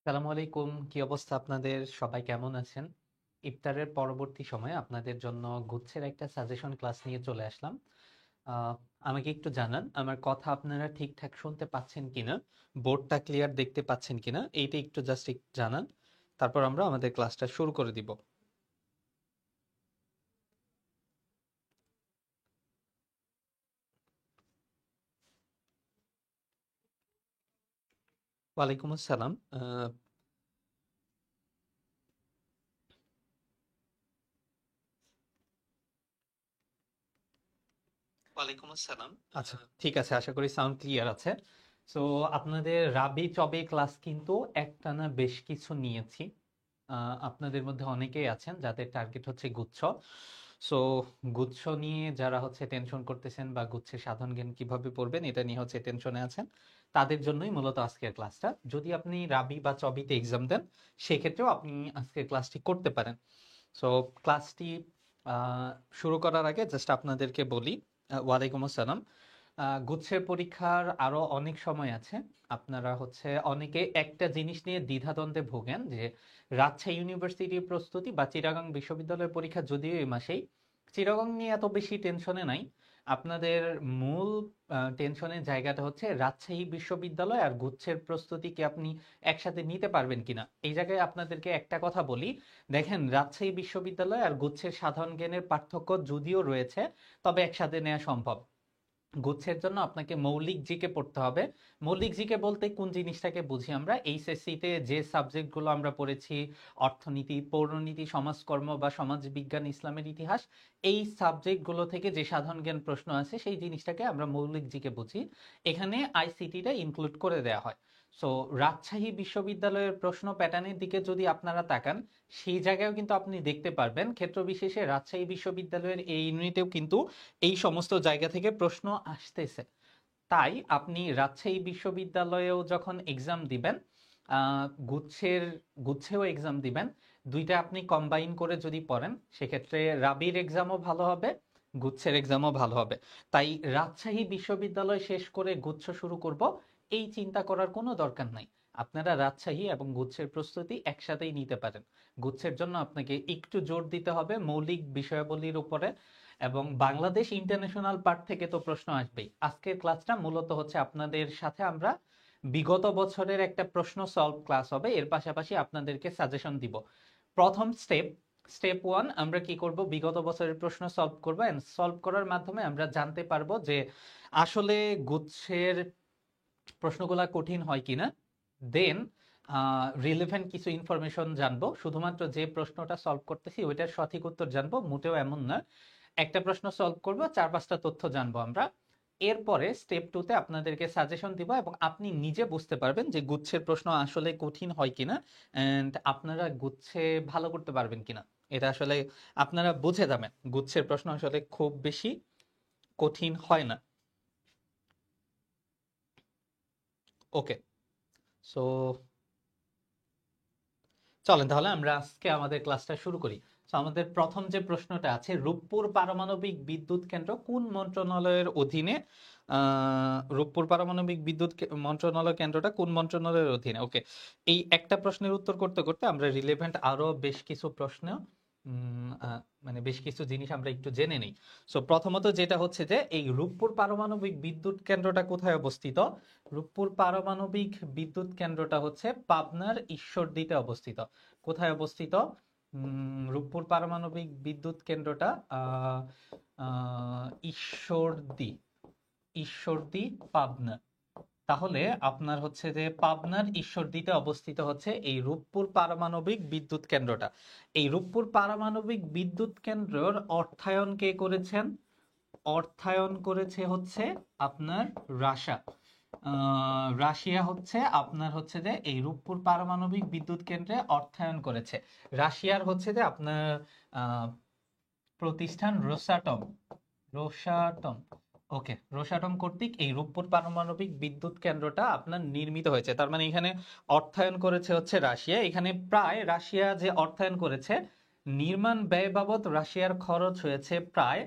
আসসালামু আলাইকুম, কি অবস্থা আপনাদের? সবাই কেমন আছেন? ইফতারের পরবর্তী সময়ে আপনাদের জন্য গুচ্ছের একটা সাজেশন ক্লাস নিয়ে চলে আসলাম। আহ, আমাকে একটু জানান আমার কথা আপনারা ঠিকঠাক শুনতে পাচ্ছেন কিনা, বোর্ডটা ক্লিয়ার দেখতে পাচ্ছেন কিনা, এইটা একটু জাস্ট জানান। তারপর আমরা আমাদের ক্লাসটা শুরু করে দিব। ওয়ালাইকুম আসসালাম। ওয়ালাইকুম আসসালাম। আচ্ছা, ঠিক আছে, আশা করি সাউন্ড ক্লিয়ার আছে। সো আপনাদের রাবি চবে ক্লাস কিন্তু একটানা বেশ কিছু নিয়েছি। আপনাদের মধ্যে অনেকেই আছেন যাদের টার্গেট হচ্ছে গুচ্ছ। সো গুচ্ছ নিয়ে যারা হচ্ছে টেনশন করতেছেন বা গুচ্ছের সাধারণ জ্ঞান কিভাবে পড়বেন এটা নিয়ে হচ্ছে টেনশনে আছেন, তাদের জন্যই মূলত আজকের ক্লাসটা। যদি আপনি রাবি বা চবিতে এক্সাম দেন, সেক্ষেত্রেও আপনি আজকের ক্লাসটি করতে পারেন। সো ক্লাসটি আহ, শুরু করার আগে জাস্ট আপনাদেরকে বলি, ওয়ালাইকুম আসসালাম। গুচ্ছের পরীক্ষার আরো অনেক সময় আছে। আপনারা হচ্ছে অনেকে একটা জিনিস নিয়ে দ্বিধাদ্বন্দ্বে ভোগেন যে রাজশাহী ইউনিভার্সিটির প্রস্তুতি বা চিটাগং বিশ্ববিদ্যালয়ের পরীক্ষা যদিও এই মাসেই, চিটাগং নিয়ে এত বেশি টেনশনে নাই। আপনাদের মূল টেনশনের জায়গাটা হচ্ছে রাজশাহী বিশ্ববিদ্যালয় আর গুচ্ছের প্রস্তুতি কি আপনি একসাথে নিতে পারবেন কিনা। এই জায়গায় আপনাদেরকে একটা কথা বলি, দেখেন রাজশাহী বিশ্ববিদ্যালয় আর গুচ্ছের সাধারণ জ্ঞানের পার্থক্য যদিও রয়েছে, তবে একসাথে নেওয়া সম্ভব। গুচ্ছের জন্য আপনাকে মৌলিক জিকে পড়তে হবে। মৌলিক জিকে বলতে কোন জিনিসটাকে বুঝি আমরা, এইচএসসি তে যে সাবজেক্টগুলো আমরা পড়েছি, অর্থনীতি, পৌরনীতি, সমাজকর্ম বা সমাজবিজ্ঞান, ইসলামের ইতিহাস, এই সাবজেক্টগুলো থেকে যে সাধারণ জ্ঞান প্রশ্ন আছে সেই জিনিসটাকে আমরা মৌলিক জিকে বুঝি। এখানে আইসিটিটা ইনক্লুড করে দেওয়া হয়। সো রাজশাহী বিশ্ববিদ্যালয়ের প্রশ্ন প্যাটার্নের দিকে যদি আপনারা তাকান, সেই জায়গায়ও কিন্তু আপনি দেখতে পারবেন ক্ষেত্র বিশেষে রাজশাহী বিশ্ববিদ্যালয়ের এই ইউনিটেও কিন্তু এই সমস্ত জায়গা থেকে প্রশ্ন আসতেছে। তাই আপনি রাজশাহী বিশ্ববিদ্যালয়েও যখন এক্সাম দিবেন, আহ, গুচ্ছের গুচ্ছেও এক্সাম দিবেন, দুইটা আপনি কম্বাইন করে যদি পড়েন, সেক্ষেত্রে রাবির এক্সামও ভালো হবে, গুচ্ছের এক্সামও ভালো হবে। তাই রাজশাহী বিশ্ববিদ্যালয় শেষ করে গুচ্ছ শুরু করব, এই চিন্তা করার কোনো দরকার নাই। আপনারা রাজশাহী এবং গুচ্ছের প্রস্তুতি একসাথেই নিতে পারেন। গুচ্ছের জন্য আপনাকে একটু জোর দিতে হবে মৌলিক বিষয়াবলীর উপরে, এবং বাংলাদেশ ইন্টারন্যাশনাল পার্ট থেকে তো প্রশ্ন আসবেই। আজকের ক্লাসটা মূলত হচ্ছে আপনাদের সাথে আমরা বিগত বছরের একটা প্রশ্ন সলভ ক্লাস হবে, এর পাশাপাশি আপনাদেরকে সাজেশন দিব। প্রথম স্টেপ, স্টেপ ওয়ান, আমরা কি করব, বিগত বছরের প্রশ্ন সলভ করব, এন্ড সলভ করার মাধ্যমে আমরা জানতে পারবো যে আসলে গুচ্ছের প্রশ্নগুলা কঠিন হয় কিনা। দেন রিলেভেন্ট কিছু ইনফরমেশন জানবো, শুধুমাত্র যে প্রশ্নটা সলভ করতেছি ওইটার সঠিক উত্তর জানবো মোটেও এমন না। একটা প্রশ্ন সলভ করব, চার পাঁচটা তথ্য জানবো আমরা। এরপরে স্টেপ টু তে আপনাদেরকে সাজেশন দিব এবং আপনি নিজে বুঝতে পারবেন যে গুচ্ছের প্রশ্ন আসলে কঠিন হয় কিনা, এন্ড আপনারা গুচ্ছে ভালো করতে পারবেন কিনা। এটা আসলে আপনারা বুঝে যাবেন গুচ্ছের প্রশ্ন আসলে খুব বেশি কঠিন হয় না। ওকে, সো চলেন তাহলে আমরা আজকে আমাদের ক্লাসটা শুরু করি। তো আমাদের প্রথম যে প্রশ্নটা আছে, রূপপুর পারমাণবিক বিদ্যুৎ কেন্দ্র কোন মন্ত্রণালয়ের অধীনে? রূপপুর পারমাণবিক বিদ্যুৎ মন্ত্রণালয় কেন্দ্রটা কোন মন্ত্রণালয়ের অধীনে? ওকে, এই একটা প্রশ্নের উত্তর করতে করতে আমরা রিলেভেন্ট আরো বেশ কিছু প্রশ্ন মানে বেশ কিছু জিনিস আমরা একটু জেনে নিই। সো প্রথমত যেটা হচ্ছে যে এই রূপপুর পারমাণবিক বিদ্যুৎ কেন্দ্রটা কোথায় অবস্থিত? রূপপুর পারমাণবিক বিদ্যুৎ কেন্দ্রটা হচ্ছে পাবনার ঈশ্বরদীতে অবস্থিত। কোথায় অবস্থিত? রূপপুর পারমাণবিক বিদ্যুৎ কেন্দ্রটা আহ ঈশ্বরদী, ঈশ্বরদী পাবনা। তাহলে আপনার হচ্ছে যে পাবনার ঈশ্বরদীতে অবস্থিত হচ্ছে এই রূপপুর পারমাণবিক বিদ্যুৎ কেন্দ্রটা। এই রূপপুর পারমাণবিক বিদ্যুৎ কেন্দ্রের অর্থায়ন কে করেছেন? অর্থায়ন করেছে হচ্ছে আপনার রাশিয়া। রাশিয়া হচ্ছে আপনার হচ্ছে যে এই রূপপুর পারমাণবিক বিদ্যুৎ কেন্দ্রে অর্থায়ন করেছে। রাশিয়ার হচ্ছে যে আপনার প্রতিষ্ঠান রোসাটম, রোসাটম, ওকে, রোসাটম কর্তৃক এই রূপপুর পারমাণবিক বিদ্যুৎ কেন্দ্রটা আপনার নির্মিত হয়েছে। তার মানে এখানে অর্থায়ন করেছে হচ্ছে রাশিয়া। এখানে প্রায় রাশিয়া যে অর্থায়ন করেছে, নির্মাণ ব্যয় বাবদ রাশিয়ার খরচ হয়েছে প্রায়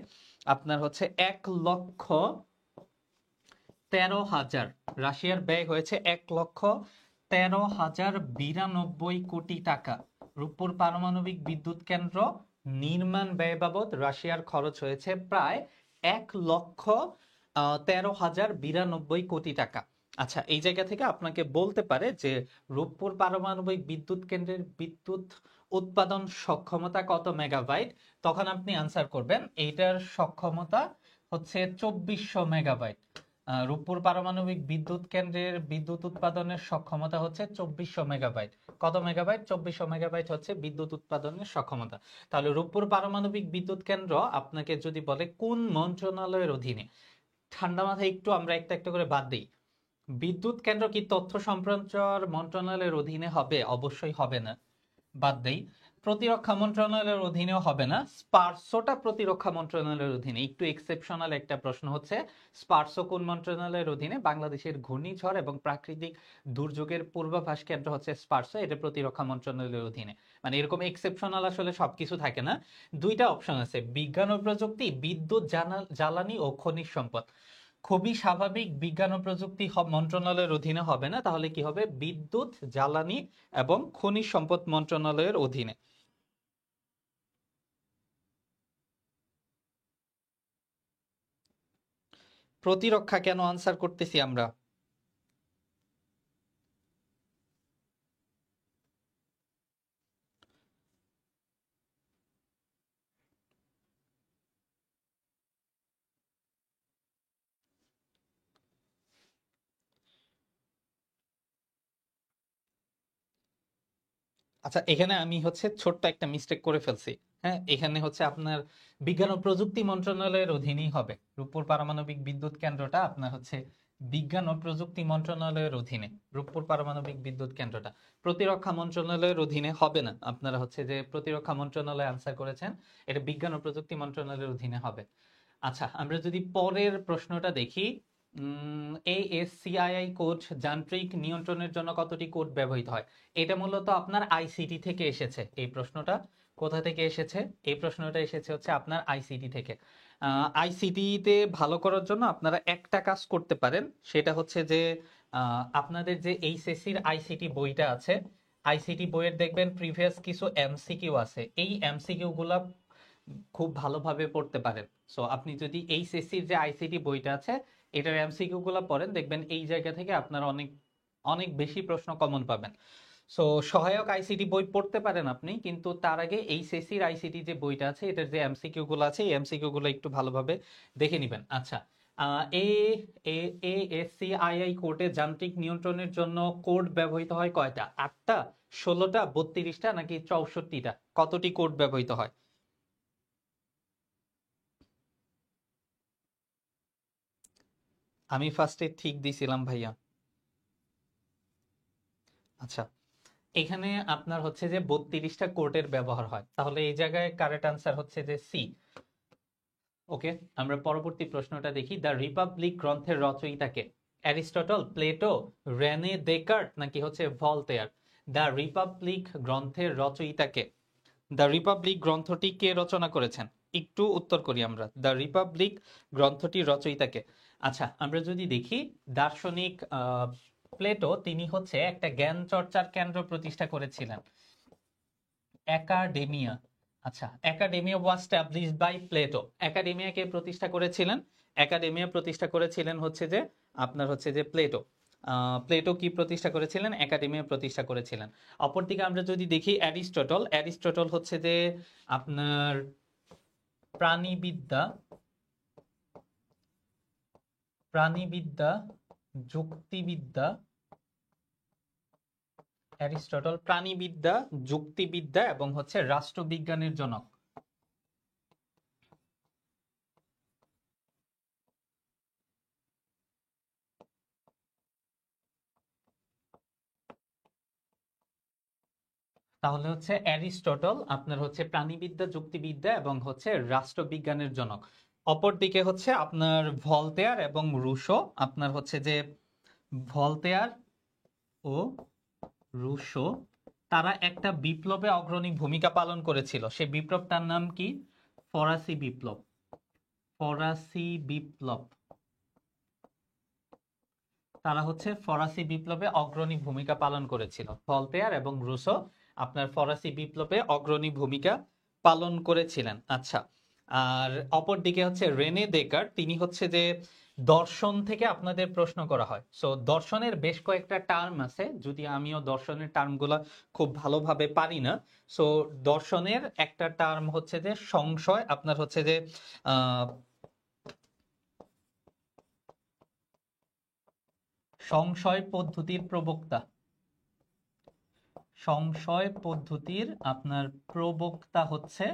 আপনার হচ্ছে 1,13,000। রাশিয়ার ব্যয় হয়েছে 1,13,092 কোটি টাকা। রূপপুর পারমাণবিক বিদ্যুৎ কেন্দ্র নির্মাণ ব্যয় বাবদ রাশিয়ার খরচ হয়েছে প্রায় 1,13,092 কোটি টাকা। আচ্ছা, এই জায়গা থেকে আপনাকে বলতে পারে যে রূপপুর পারমাণবিক বিদ্যুৎ কেন্দ্রের বিদ্যুৎ উৎপাদন সক্ষমতা কত মেগাবাইট, তখন আপনি আনসার করবেন এইটার সক্ষমতা হচ্ছে 2400 মেগাবাইট। রূপপুর পারমাণবিক বিদ্যুৎ কেন্দ্রের বিদ্যুৎ উৎপাদনের সক্ষমতা হচ্ছে 2400 মেগাবাইট। কত মেগাবাইট? 2400 মেগাবাইট হচ্ছে বিদ্যুৎ উৎপাদনের সক্ষমতা। তাহলে রূপপুর পারমাণবিক বিদ্যুৎ কেন্দ্র আপনাকে যদি বলে কোন মন্ত্রণালয়ের অধীনে, ঠান্ডা মাথায় একটু আমরা একটা একটা করে বাদ দিই। বিদ্যুৎ কেন্দ্র কি তথ্য সম্প্রচার মন্ত্রণালয়ের অধীনে হবে? অবশ্যই হবে না, বাদ দেই। প্রতিরক্ষা মন্ত্রণালয়ের অধীনেও হবে না। স্পারসোটা প্রতিরক্ষা মন্ত্রণালয়ের অধীনে। একটু এক্সেপশনাল একটা প্রশ্ন হচ্ছে, স্পারসো কোন মন্ত্রণালয়ের অধীনে? বাংলাদেশের ঘূর্ণিঝড় এবং প্রাকৃতিক দুর্যোগের পূর্বাভাস কেন্দ্র হচ্ছে স্পারসো, এটা প্রতিরক্ষা মন্ত্রণালয়ের অধীনে। মানে এরকম এক্সেপশনাল আসলে সবকিছু থাকে না। দুইটা অপশন আছে, বিজ্ঞান ও প্রযুক্তি, বিদ্যুৎ, জ্বালানি ও খনিজ সম্পদ। খুবই স্বাভাবিক বিজ্ঞান ও প্রযুক্তি মন্ত্রণালয়ের অধীনে হবে না, তাহলে কি হবে? বিদ্যুৎ, জ্বালানি এবং খনিজ সম্পদ মন্ত্রণালয়ের অধীনে। প্রতিরক্ষা কেন আনসার করতেছি আমরা? আচ্ছা, এখানে আমি হচ্ছে ছোট্ট একটা মিস্টেক করে ফেলছি। হ্যাঁ, এখানে হচ্ছে আপনার বিজ্ঞান ও প্রযুক্তি মন্ত্রণালয়ের অধীনেই হবে। রূপপুর পারমাণবিক বিদ্যুৎ কেন্দ্রটা আপনার হচ্ছে বিজ্ঞান ও প্রযুক্তি মন্ত্রণালয়ের অধীনে। রূপপুর পারমাণবিক বিদ্যুৎ কেন্দ্রটা প্রতিরক্ষা মন্ত্রণালয়ের অধীনে হবে না। আপনারা হচ্ছে যে প্রতিরক্ষা মন্ত্রণালয় আনসার করেছেন, এটা বিজ্ঞান ও প্রযুক্তি মন্ত্রণালয়ের অধীনে হবে। আচ্ছা, আমরা যদি পরের প্রশ্নটা দেখি, ASCII কোড যান্ত্রিক নিয়ন্ত্রণের জন্য কতটি কোড ব্যবহৃত হয়? এটা মূলত আপনার আইসিটি থেকে এসেছে। এই প্রশ্নটা কোথা থেকে এসেছে? এই প্রশ্নটা এসেছে হচ্ছে আপনার আইসিটি থেকে। আইসিটিতে ভালো করার জন্য আপনারা একটা কাজ করতে পারেন, সেটা হচ্ছে যে আপনাদের যে এইচএসসির আইসিটি বইটা আছে, আইসিটি বইয়ের দেখবেন প্রিভিয়াস কিছু এমসিকিউ আছে। এই এমসিকিউ গুলা খুব ভালোভাবে পড়তে পারেন। সো আপনি যদি এইচএসসির যে আইসিটি বইটা আছে, এটার এমসিকিউ গুলো পড়েন, দেখবেন এই জায়গা থেকে আপনারা অনেক অনেক বেশি প্রশ্ন কমন পাবেন। সো সহায়ক আইসিটি বই পড়তে পারেন আপনি, কিন্তু তার আগে এইচএসসির আইসিটি যে বইটা আছে, এটার যে এমসিকিউ গুলো আছে, এই এমসিকিউ গুলো একটু ভালোভাবে দেখে নেবেন। আচ্ছা, এ এএসসিআইআই কোডে যান্ত্রিক নিয়ন্ত্রণের জন্য কোড ব্যবহৃত হয় কয়টা? 8টা, 16টা, 32টা নাকি 64টা? কতটি কোড ব্যবহৃত হয়? আমি ফার্স্টে ঠিক দিছিলাম ভাইয়া। আচ্ছা, এখানে আপনার হচ্ছে যে 32টা কোডের ব্যবহার হয়, তাহলে এই জায়গায় কারেক্ট আনসার হচ্ছে যে সি। ওকে, আমরা পরবর্তী প্রশ্নটা দেখি। দ্য রিপাবলিক গ্রন্থের রচয়িতাকে? অ্যারিস্টটল, প্লেটো, রেনে দেকার্ট নাকি হচ্ছে ভলতেয়ার? দ্য রিপাবলিক গ্রন্থের রচয়িতাকে? দ্য রিপাবলিক গ্রন্থটি কে রচনা করেছেন? একটু উত্তর করি আমরা, দ্য রিপাবলিক গ্রন্থটির রচয়িতাকে? আচ্ছা, আমরা যদি দেখি, দার্শনিক প্লেটো, তিনি হচ্ছে একটা জ্ঞান চর্চার কেন্দ্র প্রতিষ্ঠা করেছিলেন, একাডেমিয়া। আচ্ছা, academia was established by Plato. একাডেমিয়াকে প্রতিষ্ঠা করেছিলেন, একাডেমিয়া প্রতিষ্ঠা করেছিলেন হচ্ছে যে আপনার হচ্ছে যে প্লেটো। প্লেটো কি প্রতিষ্ঠা করেছিলেন? একাডেমিয়া প্রতিষ্ঠা করেছিলেন। অপরদিকে আমরা যদি দেখি অ্যারিস্টটল, অ্যারিস্টটল হচ্ছে যে আপনার প্রাণীবিদ্যা, প্রাণীবিদ্যা, যুক্তিবিদ্যা, অ্যারিস্টটল প্রাণীবিদ্যা, যুক্তিবিদ্যা এবং হচ্ছে রাষ্ট্রবিজ্ঞানের জনক। তাহলে হচ্ছে অ্যারিস্টটল আপনার হচ্ছে প্রাণীবিদ্যা, যুক্তিবিদ্যা এবং হচ্ছে রাষ্ট্রবিজ্ঞানের জনক। অপরদিকে হচ্ছে আপনার ভলতেয়ার এবং রুশো, আপনার হচ্ছে যে ভলতেয়ার ও রুশো তারা একটা বিপ্লবে অগ্রণী ভূমিকা পালন করেছিল। সেই বিপ্লবটার নাম কি? ফরাসি বিপ্লব। ফরাসি বিপ্লব। তারা হচ্ছে ফরাসি বিপ্লবে অগ্রণী ভূমিকা পালন করেছিল। ভলতেয়ার এবং রুসো আপনার ফরাসি বিপ্লবে অগ্রণী ভূমিকা পালন করেছিলেন। আচ্ছা, আর অপরদিকে হচ্ছে রেনে দেকার্ত, তিনি হচ্ছে যে দর্শন থেকে আপনাদের প্রশ্ন করা হয়। সো দর্শনের বেশ কয়েকটা টার্ম আছে, যদি আমিও দর্শনের টার্মগুলো খুব ভালোভাবে পারি না। সো দর্শনের একটা টার্ম হচ্ছে যে সংশয়, আপনার হচ্ছে যে আহ সংশয় পদ্ধতির প্রবক্তা। সংশয় পদ্ধতির আপনার প্রবক্তা হচ্ছে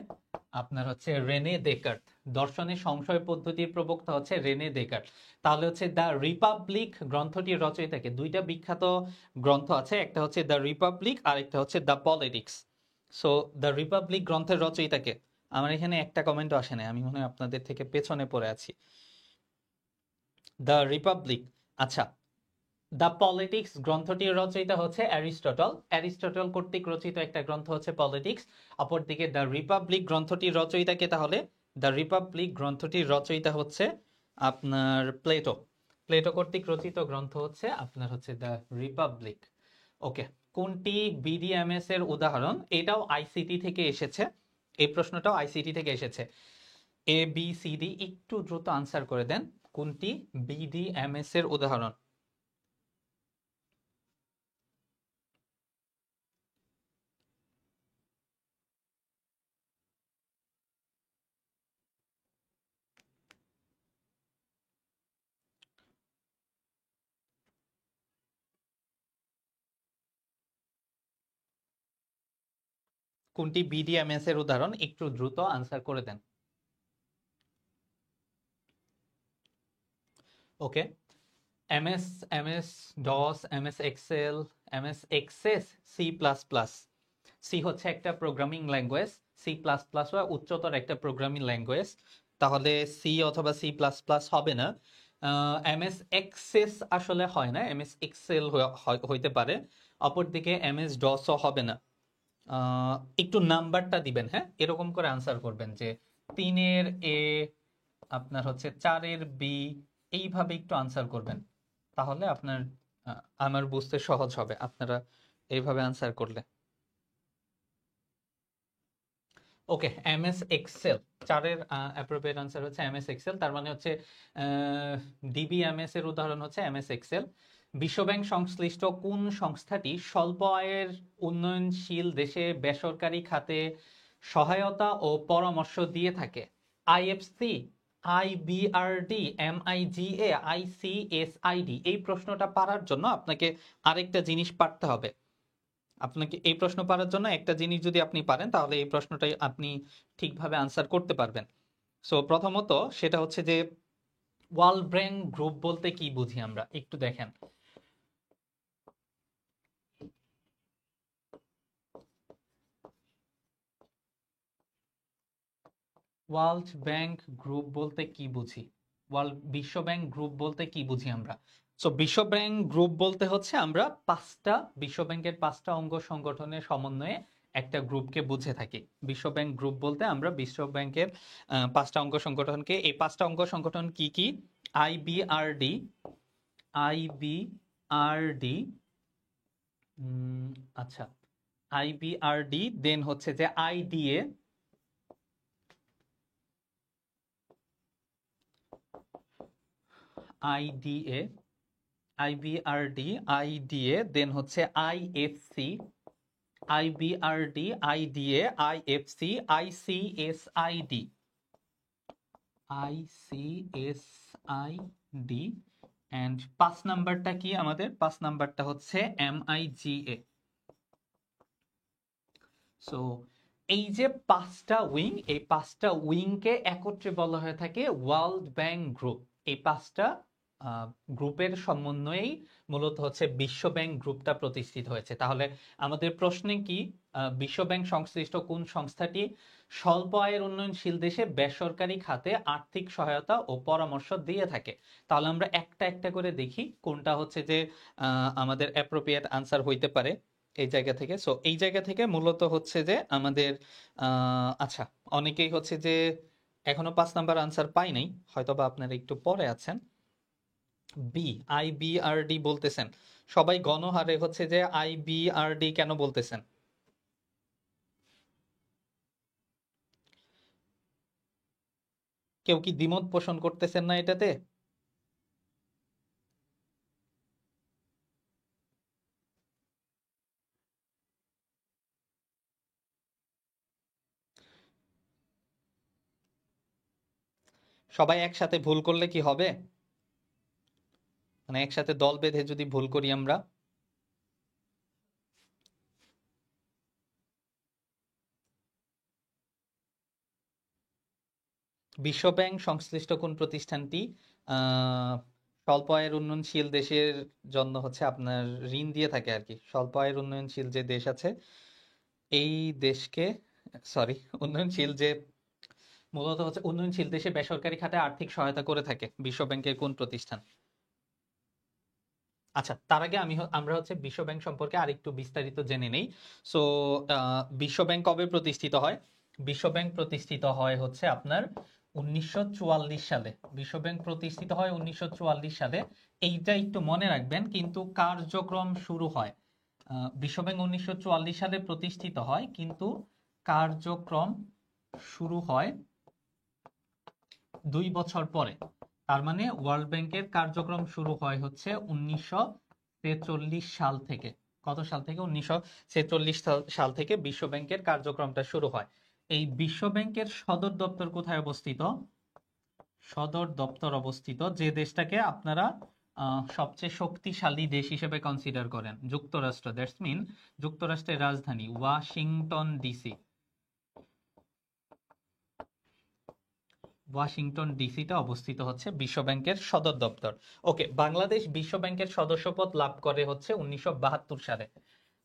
আপনার হচ্ছে রেনে দেকার্ত। দর্শনের সংশয় পদ্ধতির প্রবক্তা হচ্ছে রেনে দেকার্ত। তাহলে হচ্ছে দ্য রিপাবলিক গ্রন্থটির রচয়িতাকে, দুইটা বিখ্যাত গ্রন্থ আছে, একটা হচ্ছে দ্য রিপাবলিক আর একটা হচ্ছে the politics. So the Republic গ্রন্থের রচয়িতাকে, আমার এখানে একটা কমেন্টও আসে না, আমি মনে হয় আপনাদের থেকে পেছনে পড়ে আছি। দ্য রিপাবলিক, আচ্ছা। দ্য পলিটিক্স গ্রন্থটির রচয়িতা হচ্ছে অ্যারিস্টটল। অ্যারিস্টটল কর্তৃক রচিত একটা গ্রন্থ হচ্ছে পলিটিক্স। অপরদিকে দ্য রিপাবলিক গ্রন্থটির রচয়িতাকে, তাহলে দ্য রিপাবলিক গ্রন্থটির রচয়িতা হচ্ছে আপনার প্লেটো। প্লেটো কর্তৃক রচিত গ্রন্থ হচ্ছে আপনার হচ্ছে দ্য রিপাবলিক। ওকে, কোনটি বিডিএমএস এর উদাহরণ? এটাও আইসিটি থেকে এসেছে, এই প্রশ্নটাও আইসিটি থেকে এসেছে। এ বি সি ডি একটু দ্রুত আনসার করে দেন, কোনটি বিডিএমএস এর উদাহরণ? কোনটি বিডিএমএস এর উদাহরণ? একটু দ্রুত আনসার করে দেন। Okay, MS, MS DOS, MS Excel, MS Access, C plus plus. C হচ্ছে একটা programming language, C plus plus বা উচ্চতর একটা প্রোগ্রামিং ল্যাঙ্গুয়েজ, তাহলে সি অথবা সি প্লাস প্লাস হবে না। এমএস এক্সেস আসলে হয় না, এমএস এক্সেল হইতে পারে। অপরদিকে এমএস ডসও হবে না। একটু নাম্বারটা দিবেন, হ্যাঁ, এরকম করে আনসার করবেন যে 3-এর এ, আপনার হচ্ছে 4-এর বি, এইভাবে একটু আনসার করবেন, তাহলে আপনার আমার বুঝতে সহজ হবে আপনারা এইভাবে আনসার করলে। ওকে, এমএস এক্সেল, 4-এর অ্যাপ্রোপ্রিয়েট আনসার হচ্ছে এমএস এক্সেল। তার মানে হচ্ছে ডিবিএমএস এর উদাহরণ হচ্ছে এমএস এক্সেল। বিশ্বব্যাংক সংশ্লিষ্ট কোন সংস্থাটি স্বল্প আয়ের উন্নয়নশীল দেশে বেসরকারি খাতে সহায়তা ও পরামর্শ দিয়ে থাকে? IFC, IBRD, MIGA, ICSID. এই প্রশ্নটা পারার জন্য আপনাকে আরেকটা জিনিস পারতে হবে। আপনাকে এই প্রশ্ন পারার জন্য একটা জিনিস যদি আপনি পারেন, তাহলে এই প্রশ্নটাই আপনি ঠিকভাবে আনসার করতে পারবেন। সো প্রথমত সেটা হচ্ছে যে ওয়ার্ল্ড ব্যাংক গ্রুপ বলতে কি বুঝি আমরা, একটু দেখেন। ওয়ার্ল্ড ব্যাংক গ্রুপ বলতে কি বুঝি? বিশ্ব ব্যাংক গ্রুপ বলতে কি বুঝি আমরা? সো বিশ্ব ব্যাংক গ্রুপ বলতে হচ্ছে আমরা বিশ্ব ব্যাংকের 5টা অঙ্গ সংগঠনের সমন্বয়ে একটা গ্রুপকে বুঝে থাকি। বিশ্ব ব্যাংক গ্রুপ বলতে আমরা বিশ্ব ব্যাংকের 5টা অঙ্গ সংগঠনকে, এই 5টা অঙ্গ সংগঠন কি কি? আইবিআরডি, আইবিআরডি, আচ্ছা, আইবিআরডি, দেন হচ্ছে যে IDA, IDA, IBRD, IDA, then হচ্ছে IFC, IBRD, IDA, IFC, ICSID, ICSID, and 5 নাম্বারটা কি আমাদের? 5 নাম্বারটা হচ্ছে এমআইজিএ। সো এই যে 5টা উইং, এই 5টা উইংকে একত্রে বলা হয়ে থাকে ওয়ার্ল্ড ব্যাংক গ্রুপ। এই 5টা গ্রুপের সমন্বয়েই মূলত হচ্ছে বিশ্ব ব্যাংক গ্রুপটা প্রতিষ্ঠিত হয়েছে। তাহলে আমাদের প্রশ্নে কি বিশ্ব ব্যাংক সংশ্লিষ্ট কোন সংস্থাটি স্বল্প আয়ের উন্নয়নশীল দেশে বেসরকারি খাতে আর্থিক সহায়তা ও পরামর্শ দিয়ে থাকে? তাহলে আমরা একটা একটা করে দেখি কোনটা হচ্ছে যে আমাদের অ্যাপ্রোপ্রিয়েট আনসার হইতে পারে এই জায়গা থেকে। সো এই জায়গা থেকে মূলত হচ্ছে যে আমাদের আচ্ছা, অনেকেই হচ্ছে যে এখনো 5 নাম্বার আনসার পাই নাই, হয়তো বা আপনারা একটু পরে আছেন। বি, আইবিআরডি বলতেছেন সবাই, গণহারে হচ্ছে যে আইবিআরডি কেন বলতেছেন? কেউ কি দ্বিমত পোষণ করতেছেন না এটাতে? সবাই একসাথে ভুল করলে কি হবে? মানে একসাথে দল বেঁধে যদি ভুল করি আমরা? বিশ্ব ব্যাংক সংশ্লিষ্ট কোন প্রতিষ্ঠানটি স্বল্প আয়ের উন্নয়নশীল দেশের জন্য হচ্ছে আপনার ঋণ দিয়ে থাকে আর কি? স্বল্প আয়ের উন্নয়নশীল যে দেশ আছে এই দেশকে, সরি, উন্নয়নশীল যে মূলত হচ্ছে উন্নয়নশীল দেশে বেসরকারি খাতে আর্থিক সহায়তা করে থাকে বিশ্ব ব্যাংকের কোন প্রতিষ্ঠান? আচ্ছা, তার আগে আমরা হচ্ছে বিশ্ব ব্যাংক সম্পর্কে আরেকটু বিস্তারিত জেনে নেই। সো বিশ্ব ব্যাংক কবে প্রতিষ্ঠিত হয়? বিশ্ব ব্যাংক প্রতিষ্ঠিত হয় হচ্ছে আপনার 1944 সালে। বিশ্ব ব্যাংক প্রতিষ্ঠিত হয় 1944 সালে। এইটা একটু মনে রাখবেন, কিন্তু কার্যক্রম শুরু হয় বিশ্ব ব্যাংক 1944 সালে প্রতিষ্ঠিত হয়, কিন্তু কার্যক্রম শুরু হয় 2 বছর পরে। তার মানে ওয়ার্ল্ড ব্যাংকের কার্যক্রম শুরু হয় হচ্ছে 1943 সাল থেকে। কত সাল থেকে? 1946 সাল থেকে বিশ্ব ব্যাংকের কার্যক্রমটা শুরু হয়। এই বিশ্ব ব্যাংকের সদর দপ্তর কোথায় অবস্থিত? সদর দপ্তর অবস্থিত যে দেশটাকে আপনারা সবচেয়ে শক্তিশালী দেশ হিসেবে কনসিডার করেন, যুক্তরাষ্ট্র। দ্যাটস মিন যুক্তরাষ্ট্রের রাজধানী ওয়াশিংটন ডিসি। ওয়াশিংটন ডিসিতে অবস্থিত হচ্ছে বিশ্ব ব্যাংকের সদর দপ্তর। ওকে, বাংলাদেশ বিশ্ব ব্যাংকের সদস্যপদ লাভ করে হচ্ছে 1972 সালে।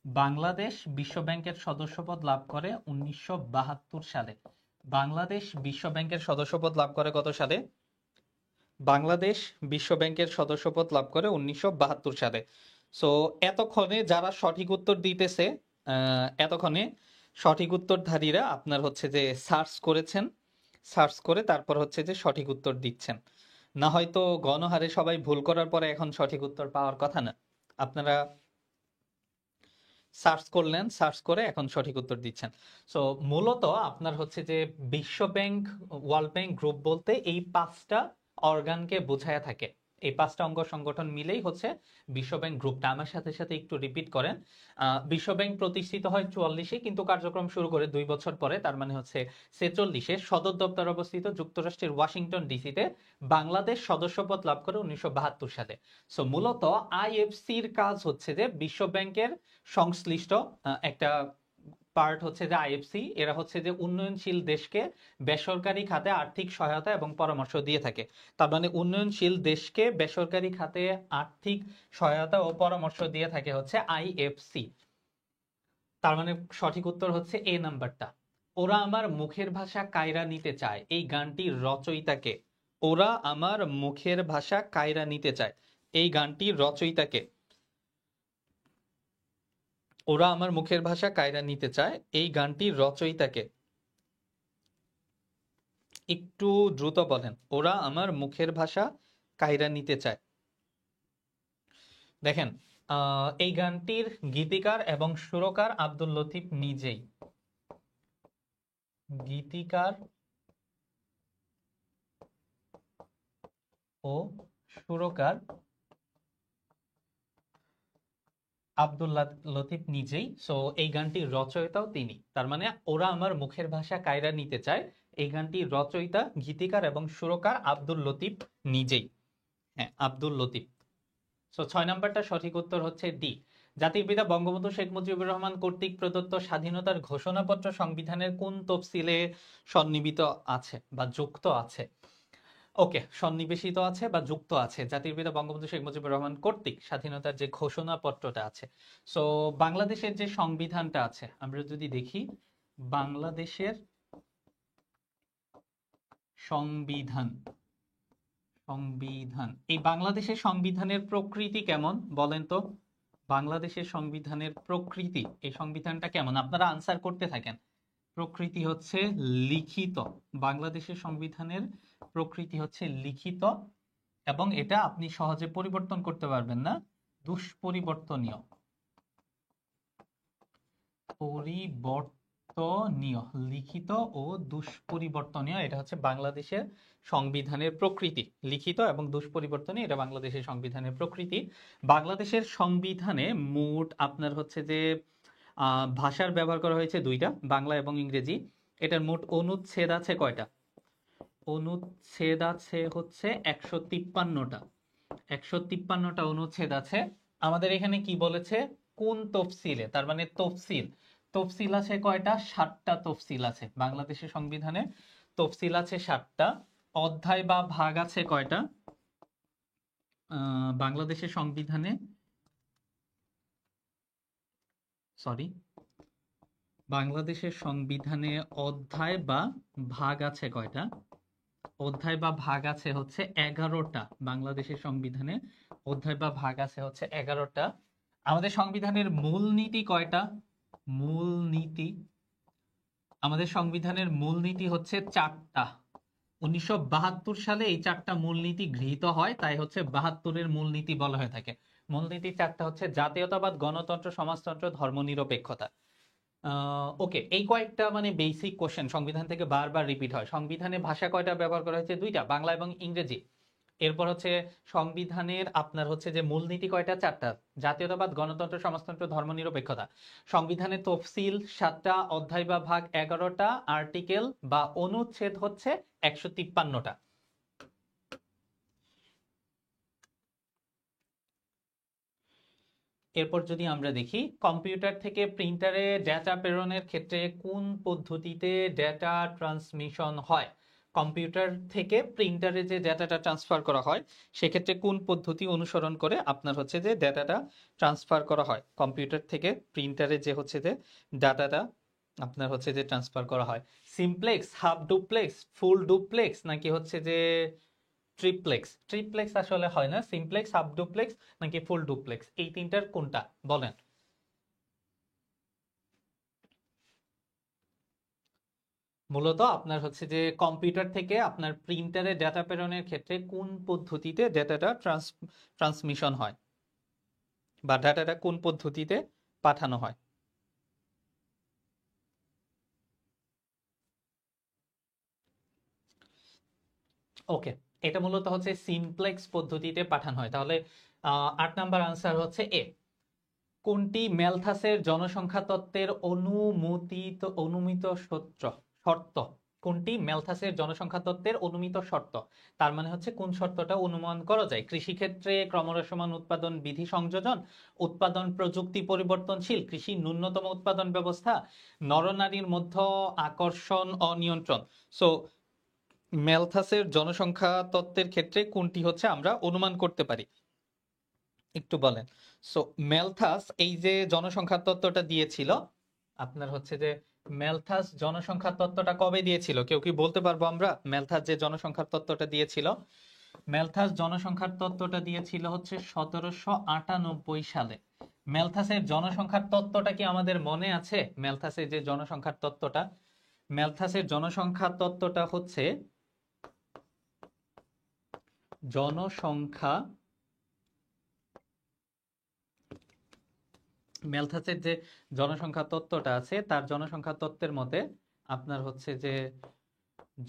বাংলাদেশ বিশ্ব ব্যাংকের সদস্যপদ লাভ করে 1972 সালে। বাংলাদেশ বিশ্ব ব্যাংকের সদস্যপদ লাভ করে কত সালে? বাংলাদেশ বিশ্ব ব্যাংকের সদস্যপদ লাভ করে 1972 সালে। সো এতক্ষণে যারা সঠিক উত্তর দিতেছে, এতক্ষণে সঠিক উত্তরধারীরা আপনার হচ্ছে যে সার্চ করেছেন, সার্চ করে তারপর হচ্ছে যে সঠিক উত্তর দিচ্ছেন। না হয়তো গণহারে সবাই ভুল করার পরে এখন সঠিক উত্তর পাওয়ার কথা না। আপনারা সার্চ করলেন, সার্চ করে এখন সঠিক উত্তর দিচ্ছেন। সো মূলত আপনার হচ্ছে যে বিশ্ব ব্যাংক, ওয়ার্ল্ড ব্যাংক গ্রুপ বলতে এই 5টা অর্গানকে বোঝায় থাকে। এই 5টা অঙ্গ সংগঠন মিলেই হচ্ছে বিশ্ব ব্যাংক গ্রুপটা। আমার সাথে সাথে একটু রিপিট করেন। বিশ্ব ব্যাংক প্রতিষ্ঠিত হয় 44-এ, কিন্তু কার্যক্রম শুরু করে 2 বছর পরে, তার মানে হচ্ছে 46-এ। সদর দপ্তর অবস্থিত যুক্তরাষ্ট্রের ওয়াশিংটন ডিসিতে। বাংলাদেশ সদস্যপদ লাভ করে 1972 সালে। সো মূলত আইএফসির কাজ হচ্ছে যে বিশ্ব ব্যাংকের সংশ্লিষ্ট একটা পার্ট হচ্ছে যে আইএফসি, এরা হচ্ছে যে উন্নয়নশীল দেশকে বেসরকারি খাতে আর্থিক সহায়তা এবং পরামর্শ দিয়ে থাকে। তার মানে উন্নয়নশীল দেশকে বেসরকারি খাতে আর্থিক সহায়তা ও পরামর্শ দিয়ে থাকে হচ্ছে আইএফসি। তার মানে সঠিক উত্তর হচ্ছে এ নাম্বারটা। ওরা আমার মুখের ভাষা কায়রা নিতে চায়, এই গানটির রচয়িতাকে? ওরা আমার মুখের ভাষা কায়রা নিতে চায়, এই গানটির রচয়িতাকে? ওরা আমার মুখের ভাষা কায়রা নিতে চায়, এই গানটির রচয়িতাকে? একটু দ্রুত বলেন। ওরা আমার মুখের ভাষা কায়রা নিতে চায়। দেখেন, এই গানটির গীতিকার এবং সুরকার আব্দুল লতিফ নিজেই। গীতিকার ও সুরকার আব্দুল লতিফ নিজেই। সো এই গানটির রচয়িতাও তিনি। তার মানে ওরা আমার মুখের ভাষা কায়রা নিতে চায়। এই গানটির রচয়িতা, গীতিকার এবং সুরকার আব্দুল লতিফ নিজেই। হ্যাঁ, আব্দুল লতিফ। সো 6 নাম্বারটা সঠিক উত্তর হচ্ছে ডি। জাতির পিতা বঙ্গবন্ধু শেখ মুজিবুর রহমান কর্তৃক প্রদত্ত স্বাধীনতার ঘোষণাপত্র সংবিধানের কোন তফসিলে সন্নিবেশিত আছে বা যুক্ত আছে? ওকে, সন্নিবেশিত আছে বা যুক্ত আছে জাতির পিতা বঙ্গবন্ধু শেখ মুজিবুর রহমান কর্তৃক স্বাধীনতার যে ঘোষণাপত্রটা আছে। সো বাংলাদেশের যে সংবিধানটা আছে, আমরা যদি দেখি বাংলাদেশের সংবিধান, এই বাংলাদেশের সংবিধানের প্রকৃতি কেমন বলেন তো? বাংলাদেশের সংবিধানের প্রকৃতি, এই সংবিধানটা কেমন? আপনারা আনসার করতে থাকেন। প্রকৃতি হচ্ছে লিখিত। বাংলাদেশের সংবিধানের প্রকৃতি হচ্ছে লিখিত এবং এটা আপনি সহজে পরিবর্তন করতে পারবেন না, দুষ্পরিবর্তনীয়। লিখিত ও দুষ্পরিবর্তনীয়, এটা হচ্ছে বাংলাদেশের সংবিধানের প্রকৃতি। লিখিত এবং দুষ্পরিবর্তনীয়, এটা বাংলাদেশের সংবিধানের প্রকৃতি। বাংলাদেশের সংবিধানে মোট আপনার হচ্ছে যে ভাষার ব্যবহার করা হয়েছে দুইটা, বাংলা এবং ইংরেজি। এটার মোট অনুচ্ছেদ আছে কয়টা? অনুচ্ছেদ আছে হচ্ছে 153টা। 153টা অনুচ্ছেদ আছে। আমাদের এখানে কি বলেছে? কোন তফসিলে, তার মানে তফসিল। তফসিল আছে কয়টা? 7টা তফসিল আছে বাংলাদেশের সংবিধানে। তফসিল আছে 7টা। অধ্যায় বা ভাগ আছে কয়টা বাংলাদেশের সংবিধানে? বাংলাদেশের সংবিধানে অধ্যায় বা ভাগ আছে কয়টা? অধ্যায় বা ভাগ আছে হচ্ছে 11টা। বাংলাদেশের সংবিধানে অধ্যায় বা ভাগ আছে হচ্ছে 11টা। আমাদের সংবিধানের মূলনীতি কয়টা? মূলনীতি, আমাদের সংবিধানের মূলনীতি হচ্ছে 4টা। 1972 সালে এই 4টা মূলনীতি গৃহীত হয়, তাই হচ্ছে 72-এর মূলনীতি বলা হয়ে থাকে। মূলনীতি 4টা হচ্ছে জাতীয়তাবাদ, গণতন্ত্র, সমাজতন্ত্র, ধর্মনিরপেক্ষতা। ওকে, এই কয়েকটা মানে বেসিক কোশ্চেন সংবিধান থেকে বারবার রিপিট হয়। সংবিধানে ভাষা কয়টা ব্যবহার করা হয়েছে? 2টা, বাংলা এবং ইংরেজি। এরপর হচ্ছে সংবিধানের আপনার হচ্ছে যে মূলনীতি কয়টা? 4টা, জাতীয়তাবাদ, গণতন্ত্র, সমাজতন্ত্র, ধর্মনিরপেক্ষতা। সংবিধানের তফসিল 7টা, অধ্যায় বা ভাগ 11টা, আর্টিকেল বা অনুচ্ছেদ হচ্ছে 153টা। এরপর যদি আমরা দেখি কম্পিউটার থেকে প্রিন্টারে ডেটা প্রেরণের ক্ষেত্রে কোন পদ্ধতিতে ডেটা ট্রান্সমিশন হয়? কম্পিউটার থেকে প্রিন্টারে যে ডেটাটা ট্রান্সফার করা হয় সেক্ষেত্রে কোন পদ্ধতি অনুসরণ করে আপনার হচ্ছে যে ডেটাটা ট্রান্সফার করা হয়? কম্পিউটার থেকে প্রিন্টারে যে হচ্ছে যে ডাটাটা আপনার হচ্ছে যে ট্রান্সফার করা হয়, simplex, half duplex, full duplex, নাকি হচ্ছে যে ট্রিপ্লেক্স? ট্রিপ্লেক্স আসলে হয় না, সিমপ্লেক্স, হাফ ডুপ্লেক্স নাকি ফুল ডুপ্লেক্স, এই তিনটার কোনটা বলেন? মূলত আপনার হচ্ছে যে কম্পিউটার থেকে আপনার প্রিন্টারে ডেটা প্রেরণের ক্ষেত্রে কোন পদ্ধতিতে ডেটাটা ট্রান্সমিশন হয় বা ডেটাটা কোন পদ্ধতিতে পাঠানো হয়? ওকে, এটা মূলত হচ্ছে সিমপ্লেক্স পদ্ধতিতে পাঠানো হয়। তাহলে 8 নাম্বার আনসার হচ্ছে এ। কোনটি ম্যালথাসের জনসংখ্যা তত্ত্বের অনুমিত শর্ত? কোনটি ম্যালথাসের জনসংখ্যা তত্ত্বের অনুমিত শর্ত? তার মানে হচ্ছে কোন শর্তটা অনুমান করা যায়? কৃষিক্ষেত্রে ক্রমহ্রাসমান উৎপাদন বিধি সংযোজন, উৎপাদন প্রযুক্তি পরিবর্তনশীল, কৃষি ন্যূনতম উৎপাদন ব্যবস্থা, নরনারীর মধ্যে আকর্ষণ অনিয়ন্ত্রণ। সো ম্যালথাসের জনসংখ্যা তত্ত্বের ক্ষেত্রে কোনটি হচ্ছে আমরা অনুমান করতে পারি? একটু বলেন। সো ম্যালথাস এই যে জনসংখ্যা তত্ত্বটা দিয়েছিল, আপনার হচ্ছে যে ম্যালথাস জনসংখ্যা তত্ত্বটা কবে দিয়েছিল? কেউ কি বলতে পারবো আমরা? ম্যালথাস যে জনসংখ্যার তত্ত্বটা দিয়েছিল, ম্যালথাস জনসংখ্যার তত্ত্বটা দিয়েছিল হচ্ছে 1798 সালে। ম্যালথাসের জনসংখ্যার তত্ত্বটা কি আমাদের মনে আছে? ম্যালথাসের যে জনসংখ্যার তত্ত্বটা, ম্যালথাসের জনসংখ্যার তত্ত্বটা হচ্ছে জনসংখ্যা, ম্যালথাসের যে জনসংখ্যা তত্ত্বটা আছে তার জনসংখ্যা তত্ত্বের মতে আপনার হচ্ছে যে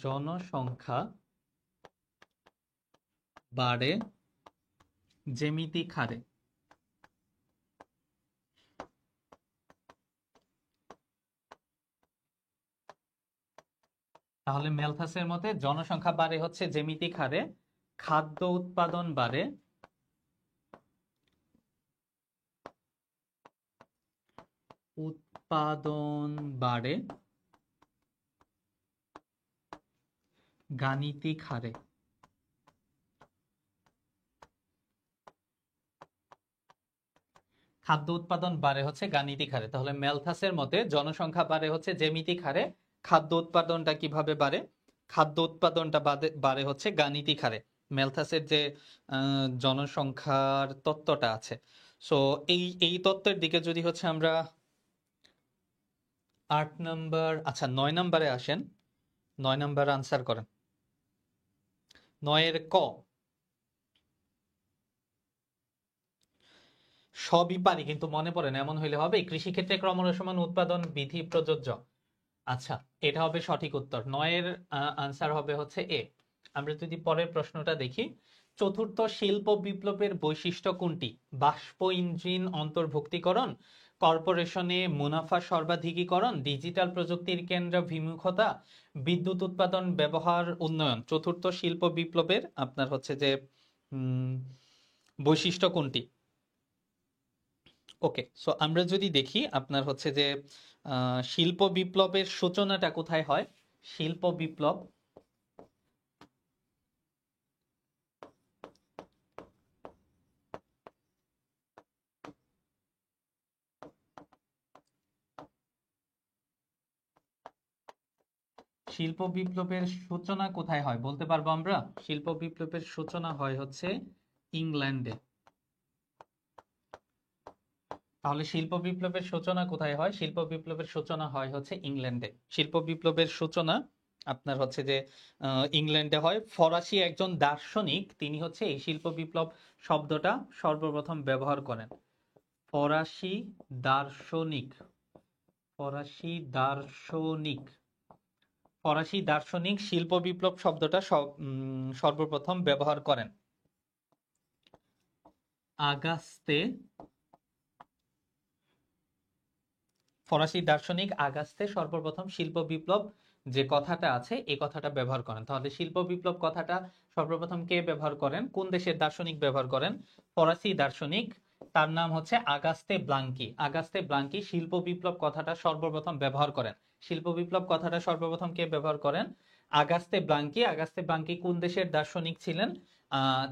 জনসংখ্যা বাড়ে জ্যামিতিক হারে। তাহলে ম্যালথাসের মতে জনসংখ্যা বাড়ে হচ্ছে জ্যামিতিক হারে, খাদ্য উৎপাদন বাড়ে গাণিতিক হারে। খাদ্য উৎপাদন বাড়ে হচ্ছে গাণিতিক হারে। তাহলে ম্যালথাসের মতে জনসংখ্যা বাড়ে হচ্ছে জ্যামিতিক হারে, খাদ্য উৎপাদনটা কিভাবে বাড়ে? খাদ্য উৎপাদনটা বাড়ে হচ্ছে গাণিতিক হারে। ম্যালথাসের যে জনসংখ্যার তত্ত্বটা আছে, সো এই তত্ত্বের দিকে যদি হচ্ছে আমরা 8 নাম্বার, আচ্ছা 9 নাম্বারে আসেন, 9 নাম্বার আনসার করেন। 9 এর ক, সবই পারি কিন্তু মনে পড়ে না এমন হইলে হবে? কৃষিক্ষেত্রে ক্রমহ্রাসমান উৎপাদন বিধি প্রযোজ্য। আচ্ছা, এটা হবে সঠিক উত্তর। 9 এর আনসার হবে হচ্ছে এ। আমরা যদি পরের প্রশ্নটা দেখি, চতুর্থ শিল্প বিপ্লবের বৈশিষ্ট্য কোনটি? বাষ্প ইঞ্জিন অন্তর্ভুক্তিকরণ, কর্পোরেশনে মুনাফা সর্বাধিকীকরণ, ডিজিটাল প্রযুক্তির কেন্দ্রাভিমুখতা, বিদ্যুৎ উৎপাদন ব্যবহার উন্নয়ন। চতুর্থ শিল্প বিপ্লবের আপনার হচ্ছে যে বৈশিষ্ট্য কোনটি? ওকে, সো আমরা যদি দেখি আপনার হচ্ছে যে শিল্প বিপ্লবের সূচনাটা কোথায় হয়? শিল্প বিপ্লব শিল্প বিপ্লবের সূচনা কোথায় হয় বলতে পারবো আমরা? শিল্প বিপ্লবের সূচনা হয় হচ্ছে ইংল্যান্ডে। তাহলে শিল্প বিপ্লবের সূচনা কোথায় হয়? শিল্প বিপ্লবের সূচনা হয় হচ্ছে ইংল্যান্ডে। শিল্প বিপ্লবের সূচনা আপনার হচ্ছে যে ইংল্যান্ডে হয়। ফরাসি একজন দার্শনিক তিনি হচ্ছে এই শিল্প বিপ্লব শব্দটা সর্বপ্রথম ব্যবহার করেন। ফরাসি দার্শনিক, ফরাসি দার্শনিক, ফরাসি দার্শনিক শিল্প বিপ্লব শব্দটা সর্বপ্রথম ব্যবহার করেন। আগাস্তে, ফরাসি দার্শনিক আগাস্তে সর্বপ্রথম শিল্প বিপ্লব যে কথাটা আছে এই কথাটা ব্যবহার করেন। তাহলে শিল্প বিপ্লব কথাটা সর্বপ্রথম কে ব্যবহার করেন? কোন দেশের দার্শনিক ব্যবহার করেন? ফরাসি দার্শনিক, তার নাম হচ্ছে আগাস্তে ব্লাঙ্কি। আগাস্তে ব্লাঙ্কি শিল্প বিপ্লব কথাটা সর্বপ্রথম ব্যবহার করেন। শিল্প বিপ্লব কথাটা সর্বপ্রথম কে ব্যবহার করেন? আগাস্তে ব্লাঙ্কি। আগাস্তে ব্লাঙ্কি কোন দেশের দার্শনিক ছিলেন?